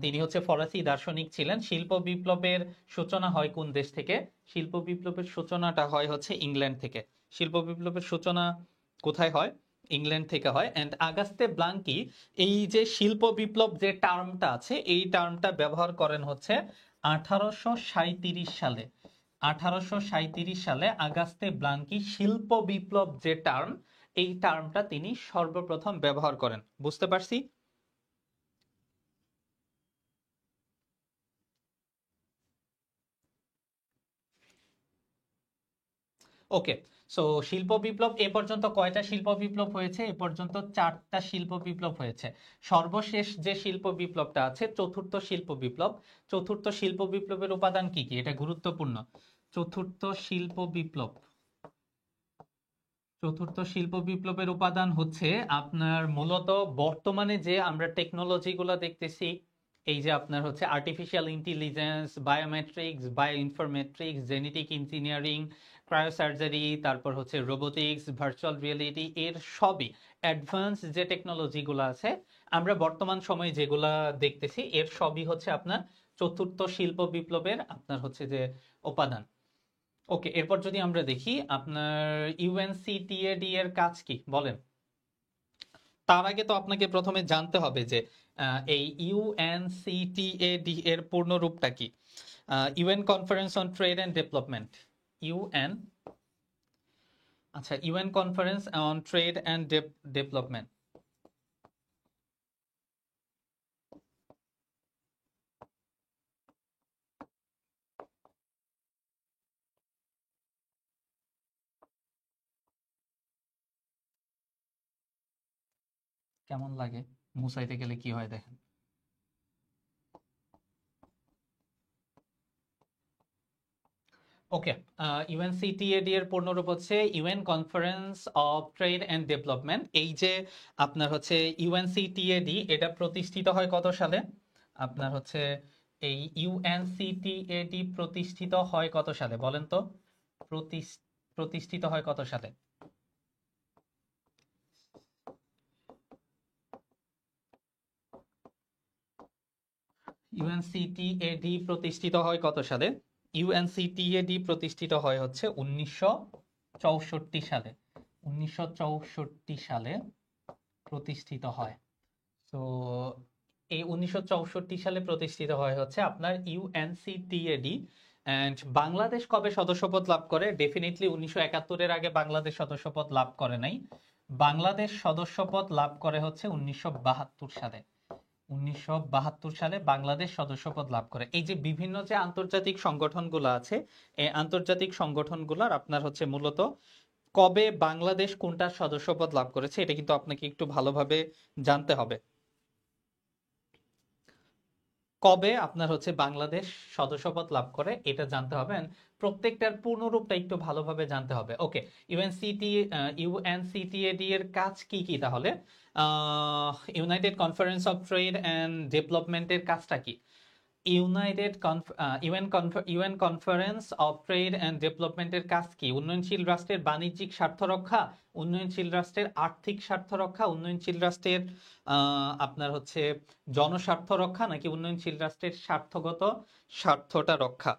তিনি হচ্ছে ফরাসি দার্শনিক ছিলেন। শিল্প বিপ্লবের সূচনা হয় কোন দেশ থেকে? শিল্প বিপ্লবের সূচনাটা হয় হচ্ছে ইংল্যান্ড থেকে। শিল্প বিপ্লবের সূচনা কোথায় হয়? ইংল্যান্ড থেকে হয়। এন্ড আগাস্তে ব্লাঙ্কি এই যে শিল্প বিপ্লব যে টার্মটা আছে এই টার্মটা ব্যবহার করেন হচ্ছে 1837 সালে। 1837 সালে আগাস্তে ব্লাঙ্কি শিল্প বিপ্লব যে টার্ম এই টার্মটা তিনি সর্বপ্রথম ব্যবহার করেন। বুঝতে পারছি? ওকে, সো শিল্প বিপ্লব এ পর্যন্ত কয়টা শিল্প বিপ্লব হয়েছে? এ পর্যন্ত 4টা শিল্প বিপ্লব হয়েছে। সর্বশেষ যে শিল্প বিপ্লবটা আছে চতুর্থ শিল্প বিপ্লব। চতুর্থ শিল্প বিপ্লবের উপাদান কি কি? এটা গুরুত্বপূর্ণ। চতুর্থ শিল্প বিপ্লব, চতুর্থ শিল্প বিপ্লবের উপাদান হচ্ছে আপনার মূলত বর্তমানে যে আমরা টেকনোলজি গুলো দেখতেছি, এই যে আপনার হচ্ছে artificial intelligence, biometrics, bio informatics, genetic engineering, cryosurgery, তারপর হচ্ছে রোবোটিক্স, ভার্চুয়াল রিয়েলিটি, এর সবই অ্যাডভান্স যে টেকনোলজি গুলো আছে আমরা বর্তমান সময়ে যেগুলা দেখতেছি এর সবই হচ্ছে আপনার চতুর্থ শিল্প বিপ্লবের আপনার হচ্ছে যে উপাদান। ওকে, এরপর যদি আমরা দেখি আপনার ইউএনসিটিএডি এর কাজ কি বলেন? তার আগে তো আপনাকে প্রথমে জানতে হবে যে এই ইউএনসিটিএডি এর পূর্ণ রূপটা কি? UN conference on trade and development, UN. আচ্ছা, UN conference on trade and development. কেমন লাগে? মুসাইতে গেলে কি হয় দেখেন। ওকে, ইউএনসিটিএডি এর পূর্ণরূপ হচ্ছে UN conference of trade and development. এই যে আপনার হচ্ছে ইউএনসিটিএডি, এটা প্রতিষ্ঠিত হয় কত সালে? আপনার হচ্ছে এই ইউএনসিটিএডি প্রতিষ্ঠিত হয় কত সালে বলেন তো? প্রতিষ্ঠিত হয় কত সালে? ইউএনসিটিএডি প্রতিষ্ঠিত হয় কত সালে? ইউএনসিটিএডি প্রতিষ্ঠিত হয় হচ্ছে 1964 সালে। 1964 সালে প্রতিষ্ঠিত হয়। তো এই 1964 সালে প্রতিষ্ঠিত হয় হচ্ছে আপনার ইউএনসিটিএডি। অ্যান্ড বাংলাদেশ কবে সদস্যপদ লাভ করে? ডেফিনেটলি 1971-এর আগে বাংলাদেশ সদস্যপদ লাভ করে নাই। বাংলাদেশ সদস্যপদ লাভ করে হচ্ছে 1972 সালে। 1972 সালে বাংলাদেশ সদস্যপদ লাভ করে। এই যে বিভিন্ন যে আন্তর্জাতিক সংগঠনগুলো আছে, এই আন্তর্জাতিক সংগঠনগুলোর আপনার হচ্ছে মূলত কবে বাংলাদেশ কোনটার সদস্যপদ লাভ করেছে, এটা কিন্তু আপনাকে একটু ভালোভাবে জানতে হবে। কবে আপনার হচ্ছে বাংলাদেশ সদস্যপদ লাভ করে এটা জানতে হবে, and প্রত্যেকটার পূর্ণরূপটা একটু ভালোভাবে জানতে হবে। ওকে, ইউএনসিটিএডি এর কাজ কি কি তাহলে? United conference of trade and ডেভেলপমেন্টের কাজটা কি? UN conference of trade and ডেভেলপমেন্টের কাজ কি? উন্নয়নশীল রাষ্ট্রের বাণিজ্যিক স্বার্থ রক্ষা, উন্নয়নশীল রাষ্ট্রের আর্থিক স্বার্থ রক্ষা, উন্নয়নশীল রাষ্ট্রের আপনার হচ্ছে জনস্বার্থ রক্ষা, নাকি উন্নয়নশীল রাষ্ট্রের স্বার্থগত স্বার্থটা রক্ষা?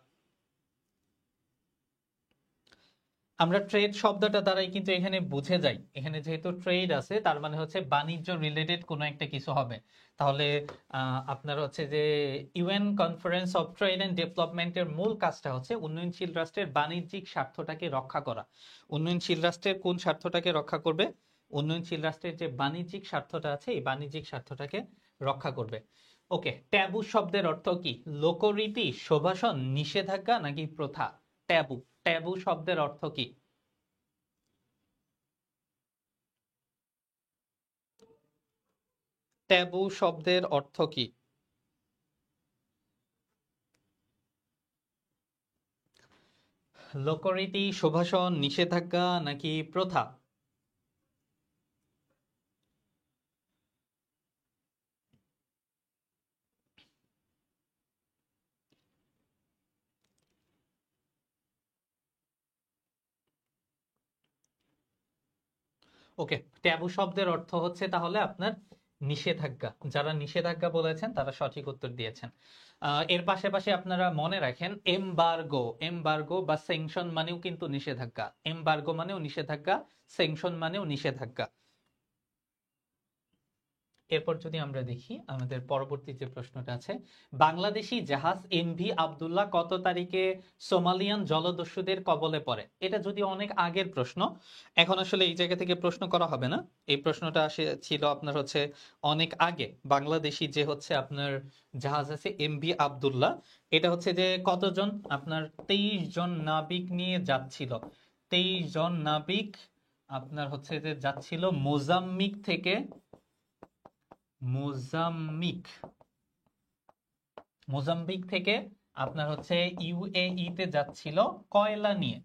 আমরা ট্রেড শব্দটা দ্বারাই কিন্তু এখানে বুঝে যাই, এখানে যেহেতু ট্রেড আছে তার মানে হচ্ছে বাণিজ্য রিলেটেড কোনো একটা কিছু হবে। তাহলে আপনার হচ্ছে যে UN conference of trade and ডেভেলপমেন্টের মূল কাজটা হচ্ছে উন্নয়নশীল রাষ্ট্রের বাণিজ্যিক স্বার্থটাকে রক্ষা করা। উন্নয়নশীল রাষ্ট্রের কোন স্বার্থটাকে রক্ষা করবে? উন্নয়নশীল রাষ্ট্রের যে বাণিজ্যিক স্বার্থটা আছে এই বাণিজ্যিক স্বার্থটাকে রক্ষা করবে। ওকে, ট্যাবু শব্দের অর্থ কি? লোকরীতি, শোভাসন, নিষেধাজ্ঞা নাকি প্রথা? ট্যাবু, ট্যাবু শব্দের অর্থ কি? ট্যাবু শব্দের অর্থ কি? লোকরীতি, শোভাসন, নিষেধাজ্ঞা নাকি প্রথা? ওকে, ট্যাবু শব্দের অর্থ হচ্ছে তাহলে আপনার নিষেধাজ্ঞা। যারা নিষেধাজ্ঞা বলেছেন তারা সঠিক উত্তর দিয়েছেন। এর পাশাপাশি আপনারা মনে রাখেন এমবার্গো, এমবার্গো বা স্যাংশন মানেও কিন্তু নিষেধাজ্ঞা। এমবার্গো মানেও নিষেধাজ্ঞা, স্যাংশন মানেও নিষেধাজ্ঞা। এরপর যদি আমরা দেখি আমাদের পরবর্তী যে প্রশ্নটা আছে, বাংলাদেশি জাহাজ এমভি আব্দুল্লাহ কত তারিখে সোমালিয়ান জলদস্যুদের কবলে পড়ে? এটা যদি অনেক আগের প্রশ্ন, এখন আসলে এই জায়গা থেকে প্রশ্ন করা হবে না। এই প্রশ্নটা ছিল আপনার হচ্ছে অনেক আগে। বাংলাদেশি যে হচ্ছে আপনার জাহাজ আছে এমভি আব্দুল্লাহ, এটা হচ্ছে যে কতজন আপনার 23 জন নাবিক নিয়ে যাচ্ছিল। 23 জন নাবিক আপনার হচ্ছে যে যাচ্ছিল মোজাম্বিক থেকে, মোজাম্বিক, মোজাম্বিক থেকে আপনার হচ্ছে ইউএই তে যাচ্ছিল কয়লা নিয়ে।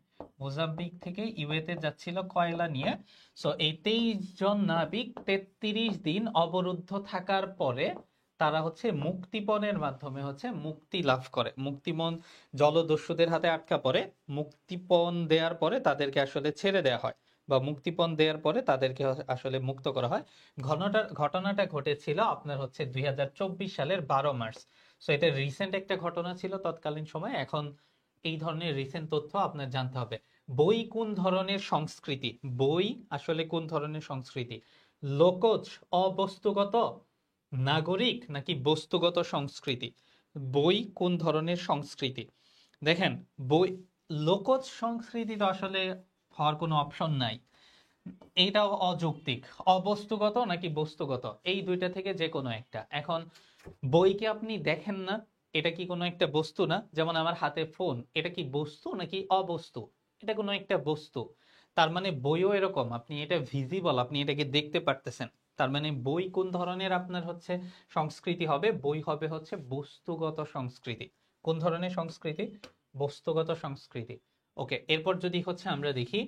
মোজাম্বিক থেকে ইউএ তে যাচ্ছিল কয়লা নিয়ে। সো এই 23 জন নাবিক 33 দিন অবরুদ্ধ থাকার পরে তারা হচ্ছে মুক্তিপণের মাধ্যমে হচ্ছে মুক্তি লাভ করে। মুক্তিপণ জলদস্যুদের হাতে আটকা পড়ে, মুক্তিপণ দেওয়ার পরে তাদেরকে আসলে ছেড়ে দেওয়া হয়, বা মুক্তিপণ দেওয়ার পরে তাদেরকে আসলে মুক্ত করা হয়। ঘটনাটা ঘটেছিল আপনার হচ্ছে 2024 সালের 12 মার্চ। সো এটা রিসেন্ট একটা ঘটনা ছিল তৎকালীন সময়। এখন এই ধরনের রিসেন্ট তথ্য আপনার জানতে হবে। বই কোন ধরনের সংস্কৃতি? বই আসলে কোন ধরনের সংস্কৃতি? লোকজ, অবস্তুগত, নাগরিক নাকি বস্তুগত সংস্কৃতি? বই কোন ধরনের সংস্কৃতি? দেখেন, বই লোকজ সংস্কৃতি তো আসলে হওয়ার কোনো অপশন নাই, এইটাও অযৌক্তিক। অবস্তুগত নাকি বস্তুগত, এই দুইটা থেকে যে কোনো একটা। এখন বইকে আপনি দেখেন না, এটা কি কোনো একটা বস্তু না? যেমন আমার হাতে ফোন, এটা কি বস্তু নাকি অবস্তু? এটা কোনো একটা বস্তু। তার মানে বইও এরকম, আপনি এটা ভিজিবল, আপনি এটাকে দেখতে পারতেছেন। তার মানে বই কোন ধরনের আপনার হচ্ছে সংস্কৃতি হবে? বই হবে হচ্ছে বস্তুগত সংস্কৃতি। কোন ধরনের সংস্কৃতি? বস্তুগত সংস্কৃতি। ওকে, এরপর যদি হচ্ছে আমরা দেখি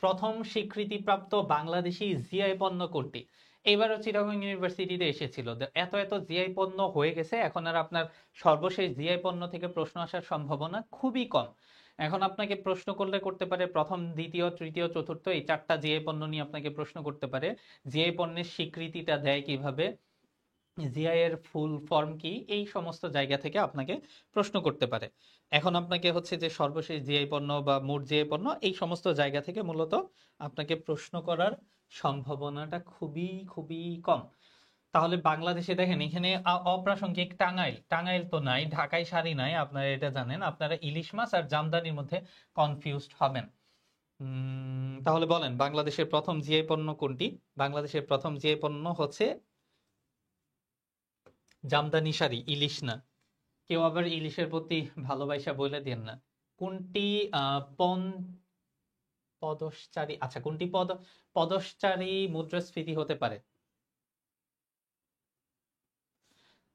প্রথম স্বীকৃতিপ্রাপ্ত বাংলাদেশি জিআই পণ্য কোনটি? এবারও চিটাগং ইউনিভার্সিটিতে এসেছিল। এত এত জিআই পণ্য হয়ে গেছে, এখন আর আপনার সর্বশেষ জিআই পণ্য থেকে প্রশ্ন আসার সম্ভাবনা খুবই কম। এখন আপনাকে প্রশ্ন করলে করতে পারে প্রথম, দ্বিতীয়, তৃতীয়, চতুর্থ এই 4টা জিআই পণ্য নিয়ে আপনাকে প্রশ্ন করতে পারে। জিআই পণ্যের স্বীকৃতিটা দেয় কিভাবে, জিআই এর ফুল ফর্ম কি, এই সমস্ত জায়গা থেকে আপনাকে প্রশ্ন করতে পারে। এখন আপনাকে হচ্ছে যে সর্বশেষ জিআই পণ্য বা মোট জিআই পণ্য এই সমস্ত জায়গা থেকে মূলত আপনাকে প্রশ্ন করার সম্ভাবনাটা খুবই খুবই কম। তাহলে বাংলাদেশে দেখেন এখানে অপ্রাসঙ্গিক টাঙ্গাইল, টাঙ্গাইল তো নাই, ঢাকায় শাড়ি নাই, আপনারা এটা জানেন। আপনারা ইলিশ মাছ আর জামদানির মধ্যে কনফিউজড হবেন। তাহলে বলেন বাংলাদেশের প্রথম জিআই পণ্য কোনটি? বাংলাদেশের প্রথম জিআই পণ্য হচ্ছে জামদানি শাড়ি, ইলিশ না। কেউ আবার ইলিশের প্রতি ভালোবাসা বলে দেন না। কোনটি পন পদশ্চারী, আচ্ছা কোনটি পদশ্চারী মুদ্রাস্ফীতি হতে পারে?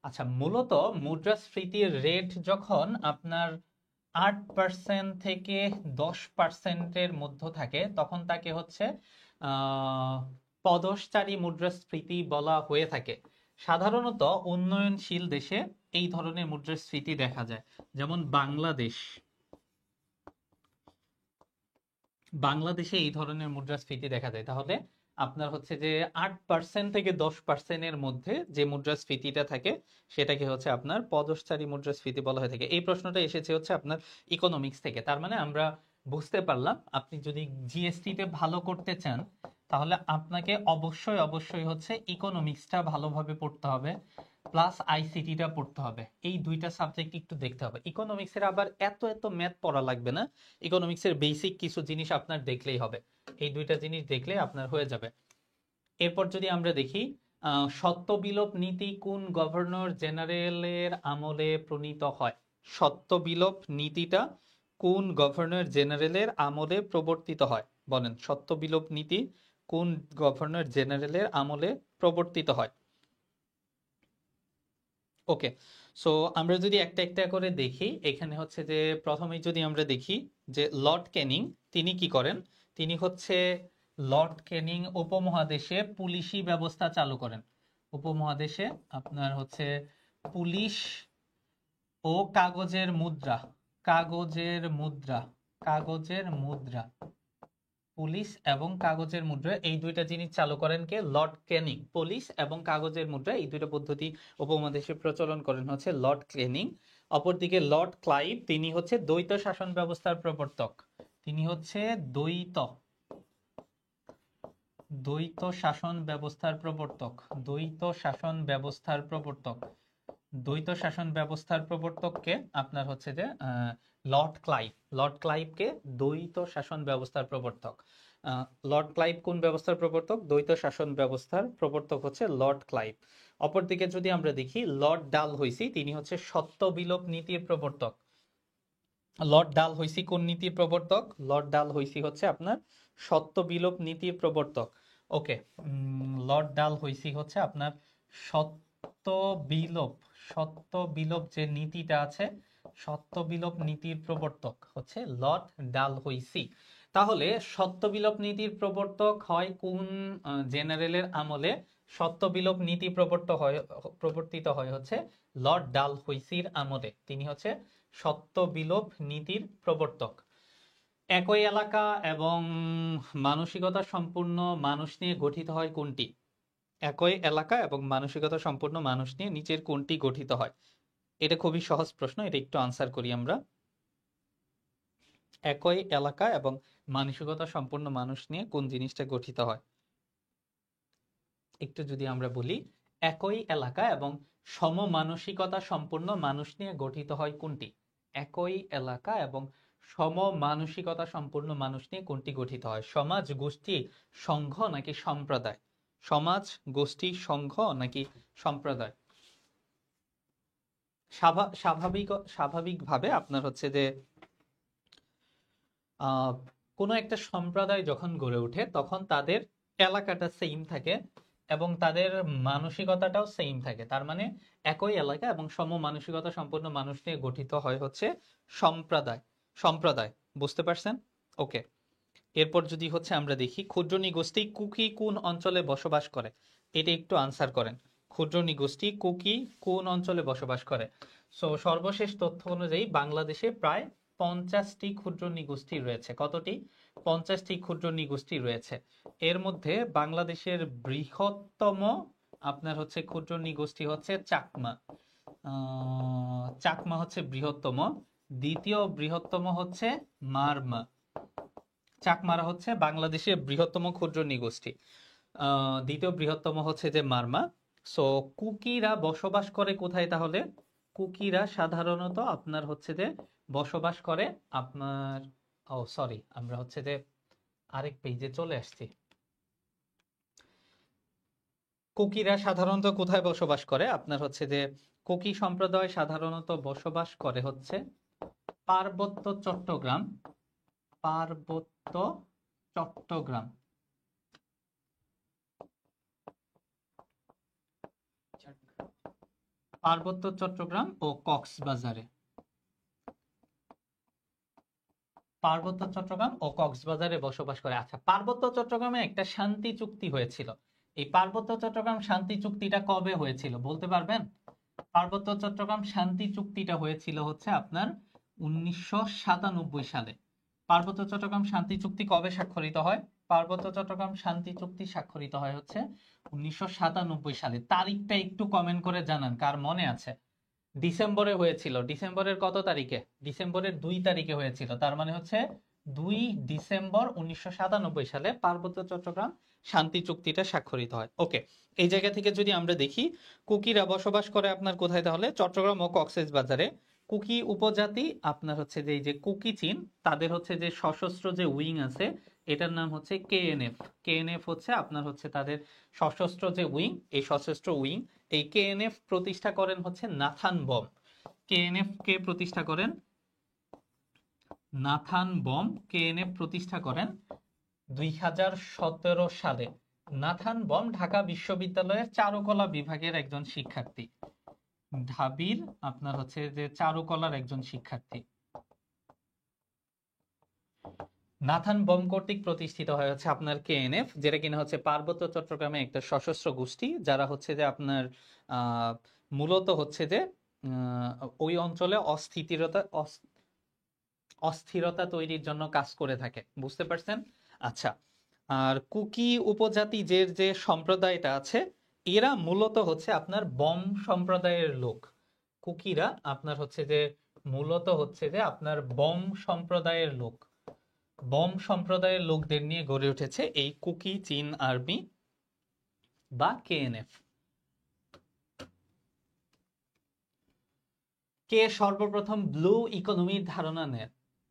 আচ্ছা, মূলত মুদ্রাস্ফীতির রেট যখন আপনার 8% থেকে 10%-এর মধ্যে থাকে তখন তাকে হচ্ছে পদশ্চারী মুদ্রাস্ফীতি বলা হয়ে থাকে। সাধারণত উন্নয়নশীল দেশে এই ধরনের মুদ্রাস্ফীতি দেখা যায়, যেমন বাংলাদেশে এই ধরনের মুদ্রাস্ফীতি দেখা যায়। তাহলে আপনার হচ্ছে যে 8% থেকে 10%-এর মধ্যে যে মুদ্রাস্ফীতিটা থাকে সেটাকে হচ্ছে আপনার পদশ্চারী মুদ্রাস্ফীতি বলা হয়ে থাকে। এই প্রশ্নটা এসেছে হচ্ছে আপনার ইকোনমিক্স থেকে। তার মানে আমরা বুঝতে পারলাম আপনি যদি জিএসটি-তে ভালো করতে চান তাহলে আপনাকে অবশ্যই অবশ্যই হচ্ছে ইকোনমিক্সটা ভালোভাবে পড়তে হবে, প্লাস আইসিটিটা পড়তে হবে। এই দুইটা সাবজেক্ট একটু দেখতে হবে। ইকোনমিক্সের আবার এত এত ম্যাথ পড়া লাগবে না, ইকোনমিক্সের বেসিক কিছু জিনিস আপনার দেখলেই হবে। এই দুইটা জিনিস দেখলে আপনার হয়ে যাবে। এরপর যদি আমরা দেখি সত্ত্ব বিলোপ নীতি কোন গভর্নর জেনারেলের আমলে প্রণীত হয়? সত্ত্ব বিলোপ নীতিটা কোন গভর্নর জেনারেলের আমলে প্রবর্তিত হয়? বলেন, সত্ত্ব বিলোপ নীতি কোন গভর্নর জেনারেলের আমলে প্রবর্তিত হয়? ওকে, সো আমরা যদি একটা একটা করে দেখি, এখানে হচ্ছে যে প্রথমেই যদি আমরা দেখি যে লর্ড ক্যানিং তিনি কি করেন, তিনি হচ্ছে লর্ড ক্যানিং উপমহাদেশে পুলিশি ব্যবস্থা চালু করেন। উপমহাদেশে আপনার হচ্ছে পুলিশ ও কাগজের মুদ্রা, কাগজের মুদ্রা, কাগজের মুদ্রা, পুলিশ এবং কাগজের মুদ্রা, এই দুইটা জিনিস চালু করেন কে? লর্ড ক্যানিং। পুলিশ এবং কাগজের মুদ্রা এই দুইটা পদ্ধতি উপমহাদেশে প্রচলন করেন হচ্ছে লর্ড ক্যানিং। অপরদিকে লর্ড ক্লাইভ তিনি হচ্ছে দ্বৈত শাসন ব্যবস্থার প্রবর্তক। তিনি হচ্ছে দ্বৈত শাসন ব্যবস্থার প্রবর্তক, দ্বৈত শাসন ব্যবস্থার প্রবর্তক। দ্বৈত শাসন ব্যবস্থার প্রবর্তককে আপনার হচ্ছে যে লর্ড ক্লাইভ। লর্ড ক্লাইভকে দ্বৈত শাসন ব্যবস্থার প্রবর্তক। লর্ড ক্লাইভ কোন ব্যবস্থার প্রবর্তক? দ্বৈত শাসন ব্যবস্থার প্রবর্তক হচ্ছে লর্ড ক্লাইভ। অপরদিকে যদি আমরা দেখি লর্ড ডালহৌসি তিনি হচ্ছে সত্ত্ব বিলোপ নীতির প্রবর্তক। লর্ড ডালহৌসি কোন নীতির প্রবর্তক? লর্ড ডালহৌসি হচ্ছে আপনার সত্ত্ব বিলোপ নীতির প্রবর্তক। ওকে, লর্ড ডালহৌসি হচ্ছে আপনার সত্ত্ব বিলোপ যে নীতিটা আছে, সত্ত্ব বিলোপ নীতির প্রবর্তক হচ্ছে লর্ড ডালহৌসি। তাহলে সত্ত্ব বিলোপ নীতির প্রবর্তক হয় কোন জেনারেলের আমলে? সত্ত্ব বিলোপ নীতি প্রবর্তিত হয় হচ্ছে লর্ড ডালহৌসির আমলে। তিনি হচ্ছে সত্ত্ব বিলোপ নীতির প্রবর্তক। একই এলাকা এবং মানসিকতা সম্পূর্ণ মানুষ নিয়ে গঠিত হয় কোনটি? একই এলাকা এবং মানসিকতা সম্পূর্ণ মানুষ নিয়ে নিচের কোনটি গঠিত হয়? এটা খুবই সহজ প্রশ্ন, এটা একটু আনসার করি আমরা। একই এলাকা এবং মানসিকতা সম্পূর্ণ মানুষ নিয়ে কোন জিনিসটা গঠিত হয়? একটু যদি আমরা বলি একই এলাকা এবং সমমানসিকতা সম্পূর্ণ মানুষ নিয়ে গঠিত হয় কোনটি? একই এলাকা এবং সমমানসিকতা সম্পূর্ণ মানুষ নিয়ে কোনটি গঠিত হয়? সমাজ, গোষ্ঠী, সংঘ নাকি সম্প্রদায়? সমাজ, গোষ্ঠী, সংঘ নাকি সম্প্রদায়? স্বাভাবিকভাবে আপনার হচ্ছে যে কোনো একটা সম্প্রদায় যখন গড়ে ওঠে তখন তাদের এলাকাটা সেম থাকে এবং তাদের মানসিকতাটাও সেম থাকে। তার মানে একই এলাকা এবং সমমানসিকতা সম্পন্ন মানুষ নিয়ে গঠিত হয় হচ্ছে সম্প্রদায়। বুঝতে পারছেন? ওকে, এরপর যদি হচ্ছে আমরা দেখি ক্ষুদ্র নিগোষ্ঠী কুকি কোন অঞ্চলে বসবাস করে, এটা একটু আনসার করেন। ক্ষুদ্র নিগোষ্ঠী কুকি কোন অঞ্চলে বসবাস করে? সো সর্বশেষ তথ্য অনুযায়ী বাংলাদেশে প্রায় 50টি ক্ষুদ্র নিগোষ্ঠী রয়েছে। কতটি? 50টি ক্ষুদ্র নিগোষ্ঠী রয়েছে। এর মধ্যে বাংলাদেশের বৃহত্তম আপনার হচ্ছে ক্ষুদ্র নিগোষ্ঠী হচ্ছে চাকমা। চাকমা হচ্ছে বৃহত্তম। দ্বিতীয় বৃহত্তম হচ্ছে মারমা। চাকমারা হচ্ছে বাংলাদেশের বৃহত্তম ক্ষুদ্র নিগোষ্ঠী। দ্বিতীয় বৃহত্তম হচ্ছে যে মারমা। সো কুকিরা বসবাস করে কোথায় তাহলে? কুকিরা সাধারণত আপনার হচ্ছে যে বসবাস করে আপনার, ও সরি, আমরা হচ্ছে যে আরেক পেজে চলে আসছি। কুকিরা সাধারণত কোথায় বসবাস করে? আপনার হচ্ছে যে কুকি সম্প্রদায় সাধারণত বসবাস করে হচ্ছে পার্বত্য চট্টগ্রাম, পার্বত্য চট্টগ্রাম, পার্বত্য চট্টগ্রাম ও কক্সবাজারে। পার্বত্য চট্টগ্রাম ও কক্সবাজারে বসবাস করে। আচ্ছা, পার্বত্য চট্টগ্রামে একটা শান্তি চুক্তি হয়েছিল। এই পার্বত্য চট্টগ্রাম শান্তি চুক্তিটা কবে হয়েছিল বলতে পারবেন? পার্বত্য চট্টগ্রাম শান্তি চুক্তিটা হয়েছিল হচ্ছে আপনার 1997 সালে। পার্বত্য চট্টগ্রাম শান্তি চুক্তি কবে স্বাক্ষরিত হয়? পার্বত্য চট্টগ্রাম শান্তি চুক্তি স্বাক্ষরিত হয় হচ্ছে 1997 সালে। তারিখটা একটু কমেন্ট করে জানান কার মনে আছে। ডিসেম্বরে হয়েছিল। ডিসেম্বরের কত তারিখে? ডিসেম্বরের 2 তারিখে হয়েছিল। তার মানে হচ্ছে 2 ডিসেম্বর 1997 সালে পার্বত্য চট্টগ্রাম শান্তি চুক্তিটা স্বাক্ষরিত হয়। ওকে, এই জায়গা থেকে যদি আমরা দেখি কুকিরা বসবাস করে আপনার কোথায় তাহলে? চট্টগ্রাম ও কক্সবাজারে। কুকি উপজাতি আপনার হচ্ছে যে এই যে কুকি চিন, তাদের হচ্ছে যে সশস্ত্র যে উইং আছে, এটার নাম হচ্ছে কেএনএফ। কেএনএফ হচ্ছে আপনার হচ্ছে তাদের সশস্ত্র যে উইং, এই সশস্ত্র উইং। এই কেএনএফ প্রতিষ্ঠা করেন হচ্ছে নাথান বম। কেএনএফ কে প্রতিষ্ঠা করেন? নাথান বম কেএনএফ প্রতিষ্ঠা করেন 2017 সালে। নাথান বম ঢাকা বিশ্ববিদ্যালয়ের চারুকলা বিভাগের একজন শিক্ষার্থী। ঢাবির আপনার হচ্ছে যে চারুকলার একজন শিক্ষার্থী। নাথান বম কর্তৃক প্রতিষ্ঠিত হয় হচ্ছে আপনার কেএনএফ, যেটা কিনা হচ্ছে পার্বত্য চট্টগ্রামে একটা সশস্ত্র গোষ্ঠী, যারা হচ্ছে যে আপনার মূলত হচ্ছে যে ওই অঞ্চলে অস্থিরতা তৈরির জন্য কাজ করে থাকে। বুঝতে পারছেন? আচ্ছা, আর কুকি উপজাতি যে সম্প্রদায়টা আছে, এরা মূলত হচ্ছে আপনার বম সম্প্রদায়ের লোক। কুকিরা আপনার হচ্ছে যে মূলত হচ্ছে যে আপনার বম সম্প্রদায়ের লোক। বম সম্প্রদায়ের লোকদের নিয়ে গড়ে উঠেছে এই কুকি চিন আর্মি বা কেএনএফ। কে সর্বপ্রথম ব্লু ইকোনমির ধারণা নেন?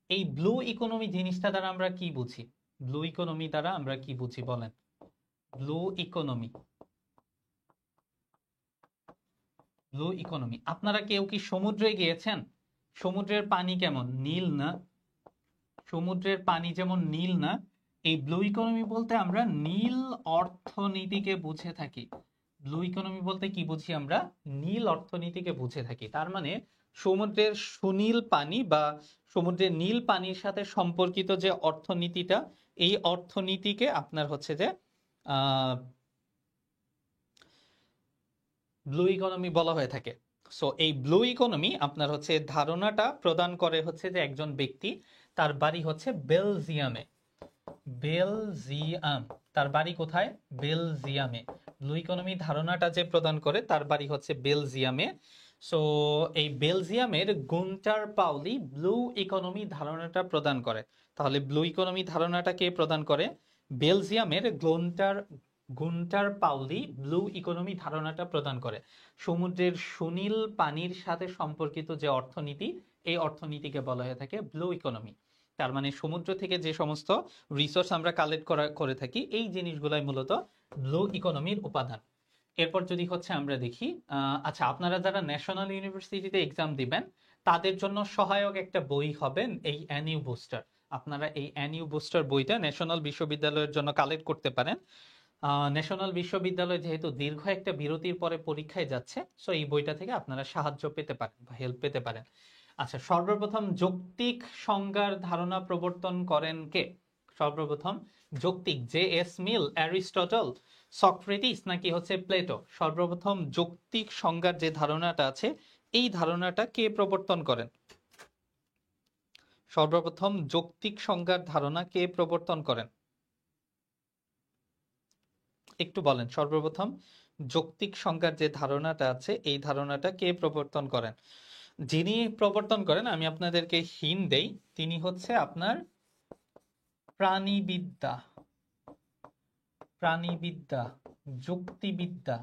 এই ব্লু ইকোনমি জিনিসটা দ্বারা আমরা কি বুঝি? ব্লু ইকোনমি দ্বারা আমরা কি বুঝি বলেন? ব্লু ইকোনমি, ব্লু ইকোনমি, আপনারা কেউ কি সমুদ্রে গিয়েছেন? সমুদ্রের পানি কেমন? নীল না? সমুদ্রের পানি যেমন নীল না, এই ব্লু ইকোনমি বলতে আমরা নীল অর্থনীতিকে বুঝে থাকি। ব্লু ইকোনমি বলতে কি বুঝি আমরা? নীল অর্থনীতিকে বুঝে থাকি। তার মানে সমুদ্রের সুনীল পানি বা সমুদ্রের নীল পানির সাথে সম্পর্কিত যে অর্থনীতিটা, এই অর্থনীতিকে আপনার হচ্ছে যে ব্লু ইকোনমি বলা হয়ে থাকে। সো এই ব্লু ইকোনমি আপনার হচ্ছে ধারণাটা প্রদান করে হচ্ছে যে একজন ব্যক্তি, তার বাড়ি হচ্ছে বেলজিয়ামে। বেলজিয়াম, তার বাড়ি কোথায়? বেলজিয়ামে। ব্লু ইকোনমি ধারণাটা যে প্রদান করে তার বাড়ি হচ্ছে বেলজিয়ামে। সো এই বেলজিয়ামের গুন্টার পাউলি ব্লু ইকোনমি ধারণাটা প্রদান করে। তাহলে ব্লু ইকোনমি ধারণাটা কে প্রদান করে? বেলজিয়ামের গুন্টার পাউলি ব্লু ইকোনমি ধারণাটা প্রদান করে। সমুদ্রের সুনীল পানির সাথে সম্পর্কিত যে অর্থনীতি, এই অর্থনীতিকে বলা হয়ে থাকে ব্লু ইকোনমি। তার মানে সমুদ্র থেকে যে সমস্ত রিসোর্স আমরা কালেক্ট করে থাকি, এই জিনিসগুলাই মূলত ব্লু ইকোনমির উপাদান। এরপর যদি হচ্ছে আমরা দেখি, আচ্ছা, আপনারা যারা ন্যাশনাল ইউনিভার্সিটিতে এক্সাম দিবেন, তাদের জন্য সহায়ক একটা বই হবে এই এনইউ বুস্টার। আপনারা এই এনইউ বুস্টার বইটা ন্যাশনাল বিশ্ববিদ্যালয়ের জন্য কালেক্ট করতে পারেন। ন্যাশনাল বিশ্ববিদ্যালয় যেহেতু দীর্ঘ একটা বিরতির পরে পরীক্ষায় যাচ্ছে, সো এই বইটা থেকে আপনারা সাহায্য পেতে পারেন বা হেল্প পেতে পারেন। আচ্ছা, সর্বপ্রথম যৌক্তিক সংজ্ঞার ধারণা প্রবর্তন করেন কে? সর্বপ্রথম যৌক্তিক, জে.এস. মিল, অ্যারিস্টটল, সক্রেটিস নাকি হচ্ছে প্লেটো? সর্বপ্রথম যৌক্তিক সংজ্ঞার যে ধারণাটা আছে এই ধারণাটা কে প্রবর্তন করেন? সর্বপ্রথম যৌক্তিক সংজ্ঞার ধারণা কে প্রবর্তন করেন? একটু বলেন, সর্বপ্রথম যৌক্তিক সংজ্ঞার যে ধারণাটা আছে এই ধারণাটা কে প্রবর্তন করেন? যিনি প্রবর্তন করেন আমি আপনাদেরকে হিন্ট দেই, তিনি হচ্ছে আপনার প্রাণীবিদ্যা, প্রাণীবিদ্যা, যুক্তিবিদ্যা,